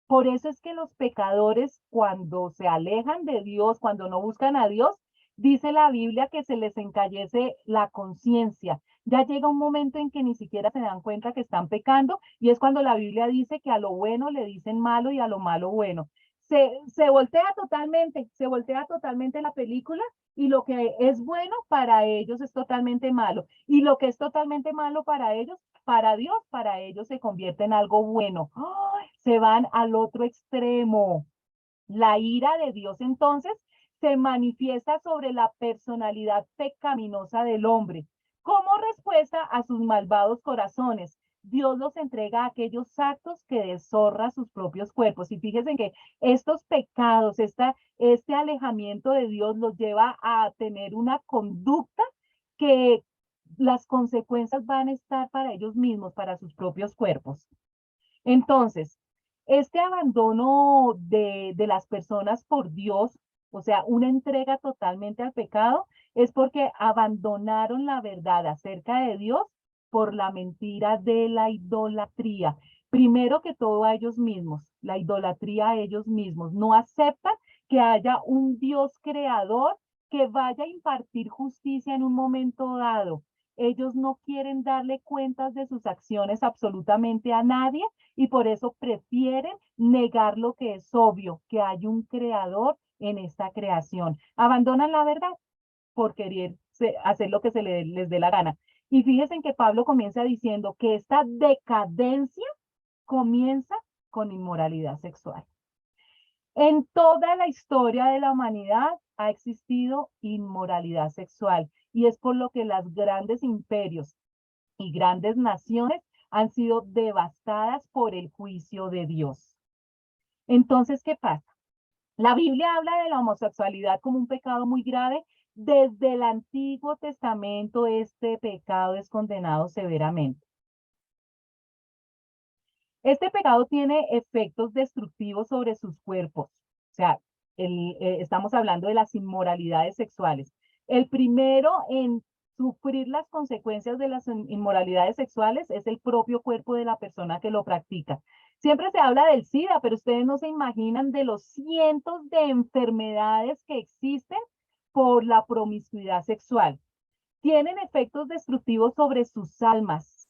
[SPEAKER 1] Por eso es que los pecadores, cuando se alejan de Dios, cuando no buscan a Dios, dice la Biblia que se les encallece la conciencia. Ya llega un momento en que ni siquiera se dan cuenta que están pecando y es cuando la Biblia dice que a lo bueno le dicen malo y a lo malo bueno. Se voltea totalmente la película y lo que es bueno para ellos es totalmente malo. Y lo que es totalmente malo para ellos, para Dios, para ellos se convierte en algo bueno. ¡Ay! Se van al otro extremo. La ira de Dios entonces se manifiesta sobre la personalidad pecaminosa del hombre. Como respuesta a sus malvados corazones, Dios los entrega a aquellos actos que deshonran sus propios cuerpos. Y fíjense que estos pecados, este alejamiento de Dios los lleva a tener una conducta que las consecuencias van a estar para ellos mismos, para sus propios cuerpos. Entonces, Este abandono de las personas por Dios, o sea, una entrega totalmente al pecado, es porque abandonaron la verdad acerca de Dios por la mentira de la idolatría. Primero que todo a ellos mismos, la idolatría a ellos mismos. No aceptan que haya un Dios creador que vaya a impartir justicia en un momento dado. Ellos no quieren darle cuentas de sus acciones absolutamente a nadie y por eso prefieren negar lo que es obvio, que hay un creador en esta creación. Abandonan la verdad por querer hacer lo que les dé la gana. Y fíjense que Pablo comienza diciendo que esta decadencia comienza con inmoralidad sexual. En toda la historia de la humanidad ha existido inmoralidad sexual y es por lo que los grandes imperios y grandes naciones han sido devastadas por el juicio de Dios. Entonces, ¿qué pasa? La Biblia habla de la homosexualidad como un pecado muy grave. Desde el Antiguo Testamento este pecado es condenado severamente. Este pecado tiene efectos destructivos sobre sus cuerpos. O sea, estamos hablando de las inmoralidades sexuales. El primero en sufrir las consecuencias de las inmoralidades sexuales es el propio cuerpo de la persona que lo practica. Siempre se habla del SIDA, pero ustedes no se imaginan de los cientos de enfermedades que existen por la promiscuidad sexual. Tienen efectos destructivos sobre sus almas,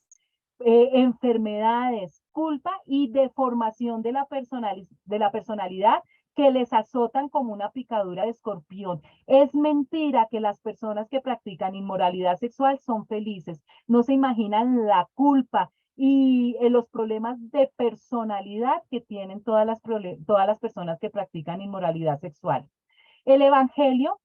[SPEAKER 1] enfermedades, culpa y deformación de la personalidad que les azotan como una picadura de escorpión. Es mentira que las personas que practican inmoralidad sexual son felices. No se imaginan la culpa y los problemas de personalidad que tienen todas las personas que practican inmoralidad sexual. El Evangelio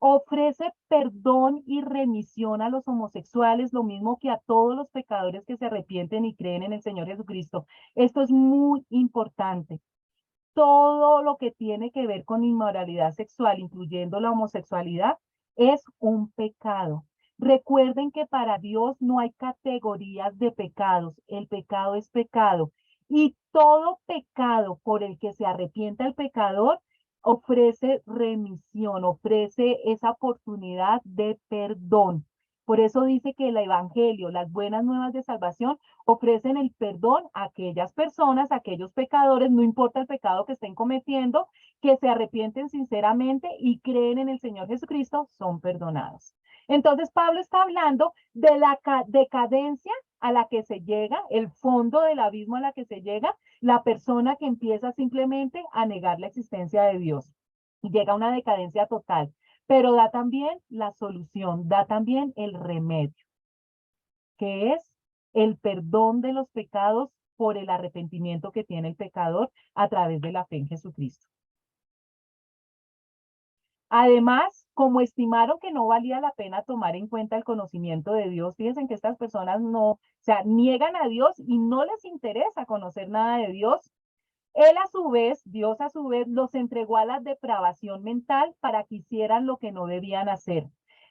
[SPEAKER 1] ofrece perdón y remisión a los homosexuales, lo mismo que a todos los pecadores que se arrepienten y creen en el Señor Jesucristo. Esto es muy importante. Todo lo que tiene que ver con inmoralidad sexual, incluyendo la homosexualidad, es un pecado. Recuerden que para Dios no hay categorías de pecados. El pecado es pecado. Y todo pecado por el que se arrepienta el pecador ofrece remisión, ofrece esa oportunidad de perdón. Por eso dice que el Evangelio, las buenas nuevas de salvación, ofrecen el perdón a aquellas personas, a aquellos pecadores, no importa el pecado que estén cometiendo, que se arrepienten sinceramente y creen en el Señor Jesucristo, son perdonados. Entonces Pablo está hablando de la decadencia a la que se llega, el fondo del abismo a la que se llega, la persona que empieza simplemente a negar la existencia de Dios. Y llega a una decadencia total, pero da también la solución, da también el remedio, que es el perdón de los pecados por el arrepentimiento que tiene el pecador a través de la fe en Jesucristo. Además, como estimaron que no valía la pena tomar en cuenta el conocimiento de Dios, fíjense que estas personas no, o sea, niegan a Dios y no les interesa conocer nada de Dios. Él a su vez, Dios a su vez, los entregó a la depravación mental para que hicieran lo que no debían hacer.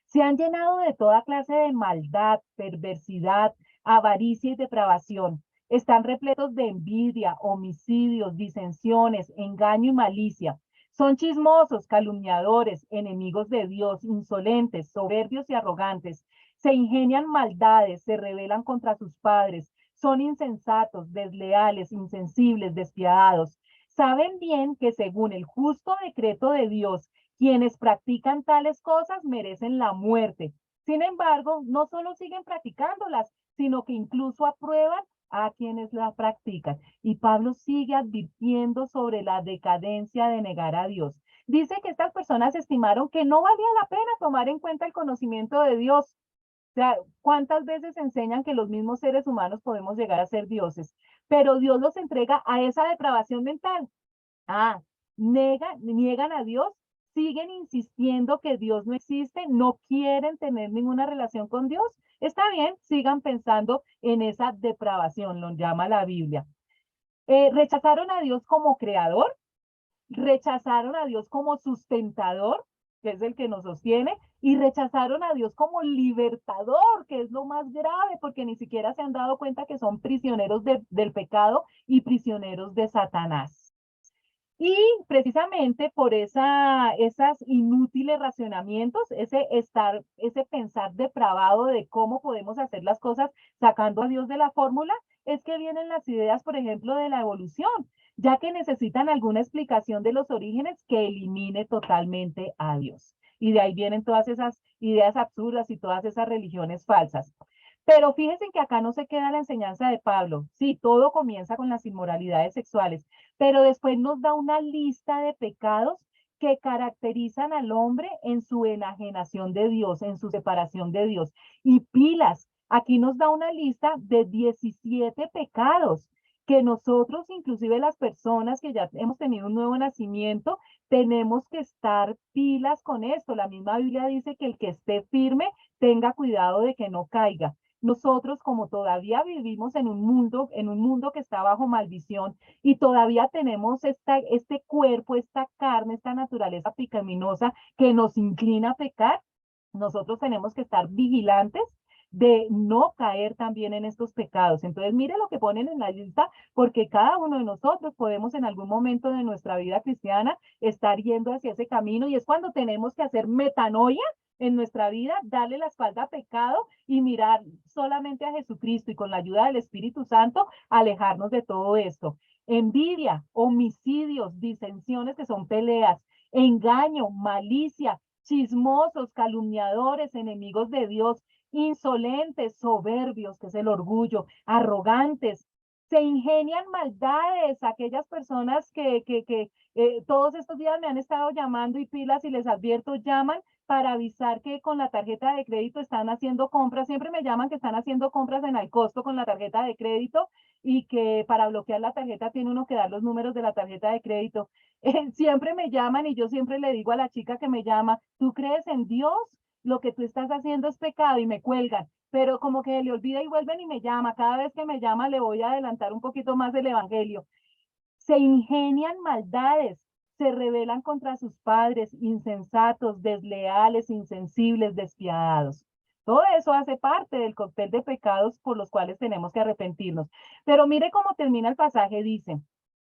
[SPEAKER 1] Se han llenado de toda clase de maldad, perversidad, avaricia y depravación. Están repletos de envidia, homicidios, disensiones, engaño y malicia. Son chismosos, calumniadores, enemigos de Dios, insolentes, soberbios y arrogantes. Se ingenian maldades, se rebelan contra sus padres, son insensatos, desleales, insensibles, despiadados. Saben bien que según el justo decreto de Dios, quienes practican tales cosas merecen la muerte. Sin embargo, no solo siguen practicándolas, sino que incluso aprueban a quienes la practican. Y Pablo sigue advirtiendo sobre la decadencia de negar a Dios. Dice que estas personas estimaron que no valía la pena tomar en cuenta el conocimiento de Dios. O sea, ¿cuántas veces enseñan que los mismos seres humanos podemos llegar a ser dioses? Pero Dios los entrega a esa depravación mental. Ah, niegan a Dios, siguen insistiendo que Dios no existe, no quieren tener ninguna relación con Dios. Está bien, sigan pensando en esa depravación, lo llama la Biblia. Rechazaron a Dios como creador, rechazaron a Dios como sustentador, que es el que nos sostiene, y rechazaron a Dios como libertador, que es lo más grave, porque ni siquiera se han dado cuenta que son prisioneros del pecado y prisioneros de Satanás. Y precisamente por esas inútiles racionamientos, ese pensar depravado de cómo podemos hacer las cosas sacando a Dios de la fórmula, es que vienen las ideas, por ejemplo, de la evolución, ya que necesitan alguna explicación de los orígenes que elimine totalmente a Dios. Y de ahí vienen todas esas ideas absurdas y todas esas religiones falsas. Pero fíjense que acá no se queda la enseñanza de Pablo. Sí, todo comienza con las inmoralidades sexuales, pero después nos da una lista de pecados que caracterizan al hombre en su enajenación de Dios, en su separación de Dios. Y pilas, aquí nos da una lista de 17 pecados que nosotros, inclusive las personas que ya hemos tenido un nuevo nacimiento, tenemos que estar pilas con esto. La misma Biblia dice que el que esté firme tenga cuidado de que no caiga. Nosotros, como todavía vivimos en un mundo que está bajo maldición y todavía tenemos este cuerpo, esta carne, esta naturaleza pecaminosa que nos inclina a pecar, nosotros tenemos que estar vigilantes de no caer también en estos pecados. Entonces, mire lo que ponen en la lista, porque cada uno de nosotros podemos en algún momento de nuestra vida cristiana estar yendo hacia ese camino y es cuando tenemos que hacer metanoia en nuestra vida, darle la espalda a pecado y mirar solamente a Jesucristo y con la ayuda del Espíritu Santo alejarnos de todo esto. Envidia, homicidios, disensiones que son peleas, engaño, malicia, chismosos, calumniadores, enemigos de Dios, insolentes, soberbios, que es el orgullo, arrogantes, se ingenian maldades, aquellas personas que todos estos días me han estado llamando y pilas y les advierto, llaman para avisar que con la tarjeta de crédito están haciendo compras, siempre me llaman que están haciendo compras en al costo con la tarjeta de crédito y que para bloquear la tarjeta tiene uno que dar los números de la tarjeta de crédito. Siempre me llaman y yo siempre le digo a la chica que me llama, ¿tú crees en Dios? Lo que tú estás haciendo es pecado y me cuelgan, pero como que le olvida y vuelven y me llama. Cada vez que me llama le voy a adelantar un poquito más del evangelio. Se ingenian maldades, se rebelan contra sus padres, insensatos, desleales, insensibles, despiadados. Todo eso hace parte del cóctel de pecados por los cuales tenemos que arrepentirnos. Pero mire cómo termina el pasaje, dice,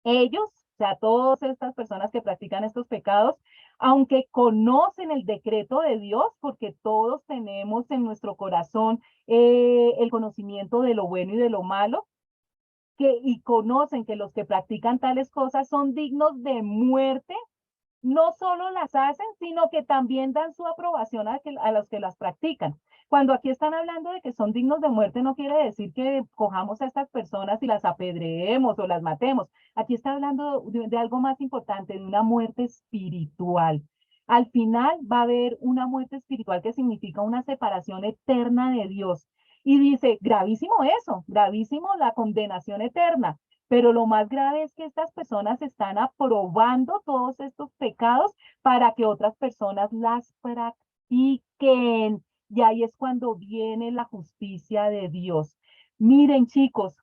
[SPEAKER 1] ellos, o sea, todas estas personas que practican estos pecados, aunque conocen el decreto de Dios, porque todos tenemos en nuestro corazón el conocimiento de lo bueno y de lo malo, y conocen que los que practican tales cosas son dignos de muerte, no solo las hacen, sino que también dan su aprobación a los que las practican. Cuando aquí están hablando de que son dignos de muerte, no quiere decir que cojamos a estas personas y las apedreemos o las matemos. Aquí está hablando de algo más importante, de una muerte espiritual. Al final va a haber una muerte espiritual que significa una separación eterna de Dios. Y dice, gravísimo eso, gravísimo la condenación eterna. Pero lo más grave es que estas personas están aprobando todos estos pecados para que otras personas las practiquen. Y ahí es cuando viene la justicia de Dios. Miren, chicos,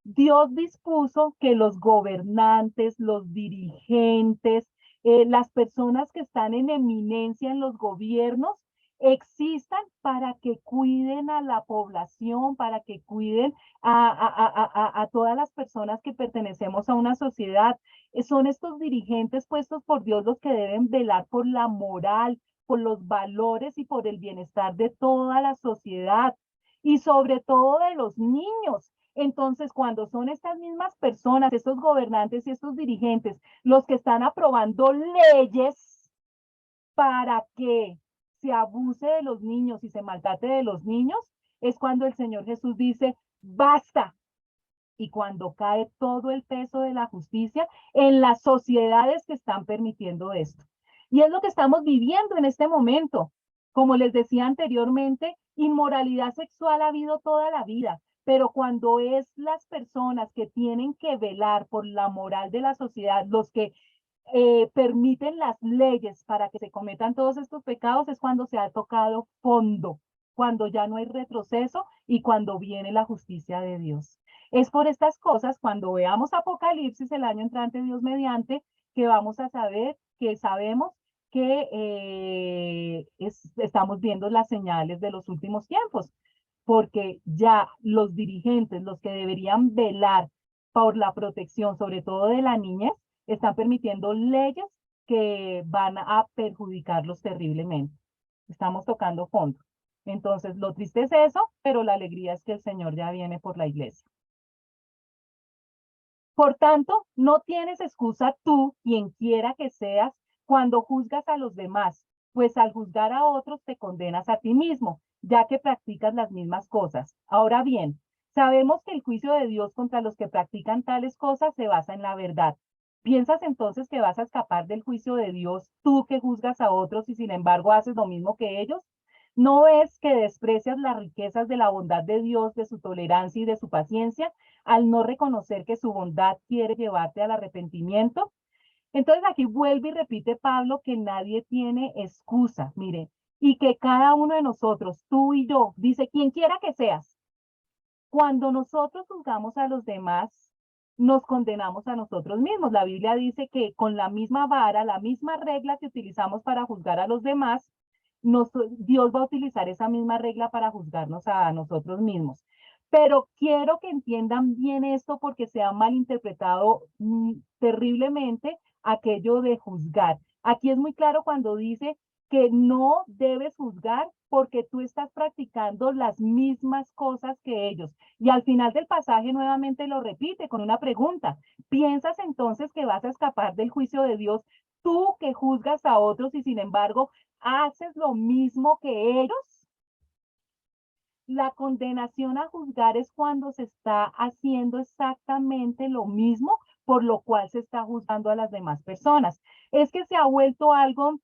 [SPEAKER 1] Dios dispuso que los gobernantes, los dirigentes, las personas que están en eminencia en los gobiernos, existan para que cuiden a la población, para que cuiden a todas las personas que pertenecemos a una sociedad. Son estos dirigentes puestos por Dios los que deben velar por la moral, por los valores y por el bienestar de toda la sociedad y sobre todo de los niños. Entonces, cuando son estas mismas personas, estos gobernantes y estos dirigentes, los que están aprobando leyes para que se abuse de los niños y se maltrate de los niños, es cuando el Señor Jesús dice, basta. Y cuando cae todo el peso de la justicia en las sociedades que están permitiendo esto. Y es lo que estamos viviendo en este momento. Como les decía anteriormente, inmoralidad sexual ha habido toda la vida, pero cuando es las personas que tienen que velar por la moral de la sociedad, los que permiten las leyes para que se cometan todos estos pecados, es cuando se ha tocado fondo, cuando ya no hay retroceso y cuando viene la justicia de Dios. Es por estas cosas, cuando veamos Apocalipsis el año entrante, Dios mediante, que vamos a saber, que sabemos que estamos viendo las señales de los últimos tiempos, porque ya los dirigentes, los que deberían velar por la protección, sobre todo de la niñez, están permitiendo leyes que van a perjudicarlos terriblemente. Estamos tocando fondo. Entonces, lo triste es eso, pero la alegría es que el Señor ya viene por la iglesia. Por tanto, no tienes excusa tú, quien quiera que seas, cuando juzgas a los demás, pues al juzgar a otros te condenas a ti mismo, ya que practicas las mismas cosas. Ahora bien, sabemos que el juicio de Dios contra los que practican tales cosas se basa en la verdad. ¿Piensas entonces que vas a escapar del juicio de Dios tú que juzgas a otros y sin embargo haces lo mismo que ellos? ¿No ves que desprecias las riquezas de la bondad de Dios, de su tolerancia y de su paciencia, al no reconocer que su bondad quiere llevarte al arrepentimiento? Entonces aquí vuelve y repite Pablo que nadie tiene excusa, mire, y que cada uno de nosotros, tú y yo, dice, quien quiera que seas, cuando nosotros juzgamos a los demás, nos condenamos a nosotros mismos. La Biblia dice que con la misma vara, la misma regla que utilizamos para juzgar a los demás, Dios va a utilizar esa misma regla para juzgarnos a nosotros mismos. Pero quiero que entiendan bien esto porque se ha malinterpretado terriblemente aquello de juzgar. Aquí es muy claro cuando dice que no debes juzgar porque tú estás practicando las mismas cosas que ellos. Y al final del pasaje nuevamente lo repite con una pregunta. ¿Piensas entonces que vas a escapar del juicio de Dios tú que juzgas a otros y sin embargo haces lo mismo que ellos? La condenación a juzgar es cuando se está haciendo exactamente lo mismo por lo cual se está juzgando a las demás personas. Es que se ha vuelto algo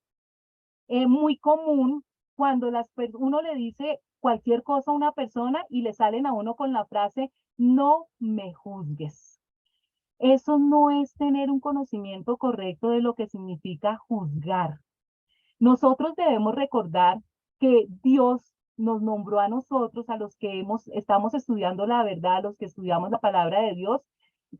[SPEAKER 1] muy común cuando uno le dice cualquier cosa a una persona y le salen a uno con la frase, no me juzgues. Eso no es tener un conocimiento correcto de lo que significa juzgar. Nosotros debemos recordar que Dios nos nombró a nosotros, a los que estamos estudiando la verdad, a los que estudiamos la palabra de Dios,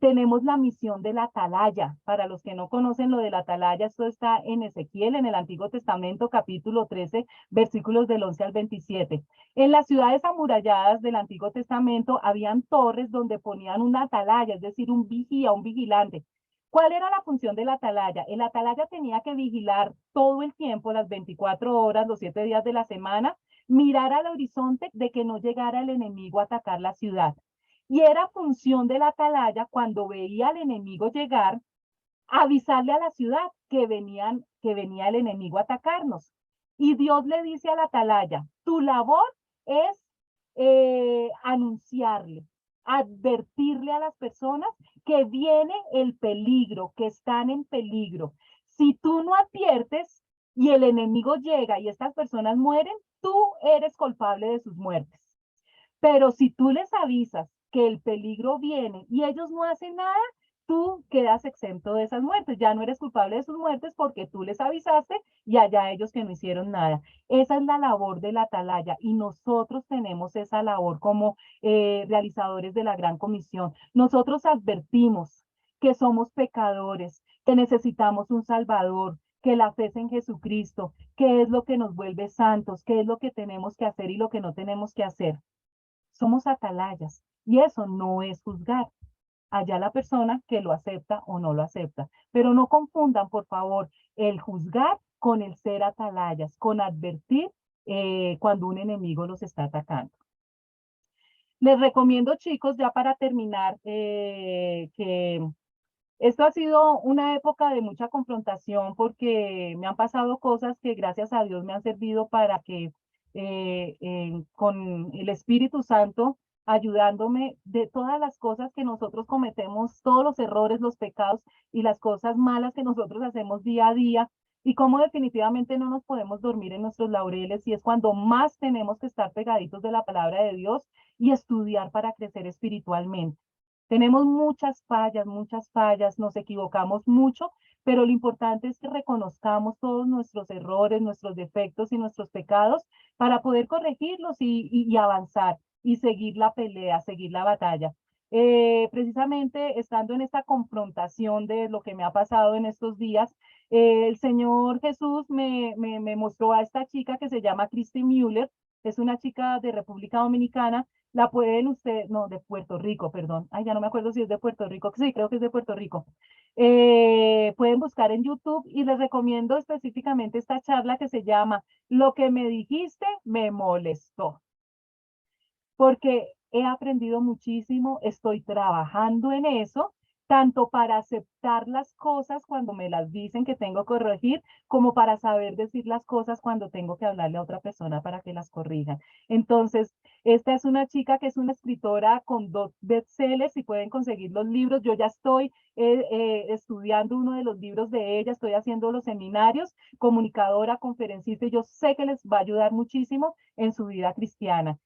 [SPEAKER 1] tenemos la misión de la atalaya. Para los que no conocen lo de la atalaya, esto está en Ezequiel, en el Antiguo Testamento, capítulo 13, versículos del 11 al 27. En las ciudades amuralladas del Antiguo Testamento habían torres donde ponían una atalaya, es decir, un vigía, un vigilante. ¿Cuál era la función del atalaya? El atalaya tenía que vigilar todo el tiempo, las 24 horas, los 7 días de la semana, mirar al horizonte de que no llegara el enemigo a atacar la ciudad. Y era función del atalaya, cuando veía al enemigo llegar, avisarle a la ciudad que venía el enemigo a atacarnos. Y Dios le dice al atalaya, tu labor es anunciarle, advertirle a las personas que viene el peligro, que están en peligro. Si tú no adviertes y el enemigo llega y estas personas mueren, tú eres culpable de sus muertes. Pero si tú les avisas que el peligro viene y ellos no hacen nada, tú quedas exento de esas muertes. Ya no eres culpable de sus muertes porque tú les avisaste y allá ellos que no hicieron nada. Esa es la labor de la atalaya y nosotros tenemos esa labor como realizadores de la Gran Comisión. Nosotros advertimos que somos pecadores, que necesitamos un Salvador, que la fe es en Jesucristo, qué es lo que nos vuelve santos, qué es lo que tenemos que hacer y lo que no tenemos que hacer. Somos atalayas y eso no es juzgar. Allá la persona que lo acepta o no lo acepta. Pero no confundan, por favor, el juzgar con el ser atalayas, con advertir cuando un enemigo los está atacando. Les recomiendo, chicos, ya para terminar, que esto ha sido una época de mucha confrontación porque me han pasado cosas que gracias a Dios me han servido para que con el Espíritu Santo ayudándome de todas las cosas que nosotros cometemos, todos los errores, los pecados y las cosas malas que nosotros hacemos día a día y cómo definitivamente no nos podemos dormir en nuestros laureles y es cuando más tenemos que estar pegaditos de la palabra de Dios y estudiar para crecer espiritualmente. Tenemos muchas fallas, nos equivocamos mucho, pero lo importante es que reconozcamos todos nuestros errores, nuestros defectos y nuestros pecados para poder corregirlos y avanzar y seguir la pelea, seguir la batalla. Precisamente estando en esta confrontación de lo que me ha pasado en estos días, El Señor Jesús me mostró a esta chica que se llama Christy Müller, es una chica de República Dominicana, la pueden ustedes, no, de Puerto Rico, perdón, ay, ya no me acuerdo si es de Puerto Rico, sí, creo que es de Puerto Rico. Pueden buscar en YouTube y les recomiendo específicamente esta charla que se llama Lo que me dijiste me molestó, porque he aprendido muchísimo, estoy trabajando en eso, tanto para aceptar las cosas cuando me las dicen que tengo que corregir, como para saber decir las cosas cuando tengo que hablarle a otra persona para que las corrija. Entonces, esta es una chica que es una escritora con 2 bestsellers y pueden conseguir los libros. Yo ya estoy estudiando uno de los libros de ella, estoy haciendo los seminarios, comunicadora, conferencista, y yo sé que les va a ayudar muchísimo en su vida cristiana.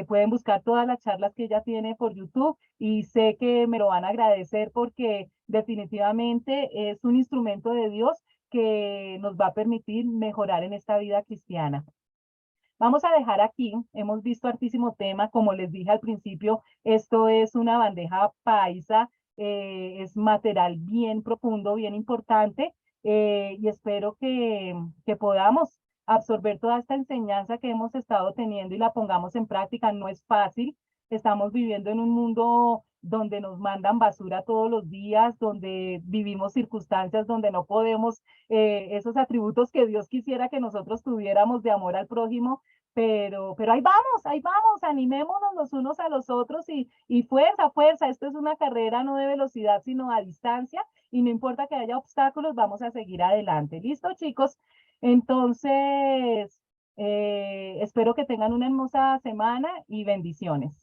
[SPEAKER 1] Pueden buscar todas las charlas que ella tiene por YouTube y sé que me lo van a agradecer porque definitivamente es un instrumento de Dios que nos va a permitir mejorar en esta vida cristiana. Vamos a dejar aquí, hemos visto hartísimo tema, como les dije al principio, esto es una bandeja paisa, es material bien profundo, bien importante, y espero que podamos absorber toda esta enseñanza que hemos estado teniendo y la pongamos en práctica. No es fácil, estamos viviendo en un mundo donde nos mandan basura todos los días, donde vivimos circunstancias donde no podemos esos atributos que Dios quisiera que nosotros tuviéramos de amor al prójimo, pero ahí vamos, animémonos los unos a los otros y fuerza, fuerza, esto es una carrera no de velocidad, sino a distancia, y no importa que haya obstáculos, vamos a seguir adelante. ¿Listo, chicos? Entonces, espero que tengan una hermosa semana y bendiciones.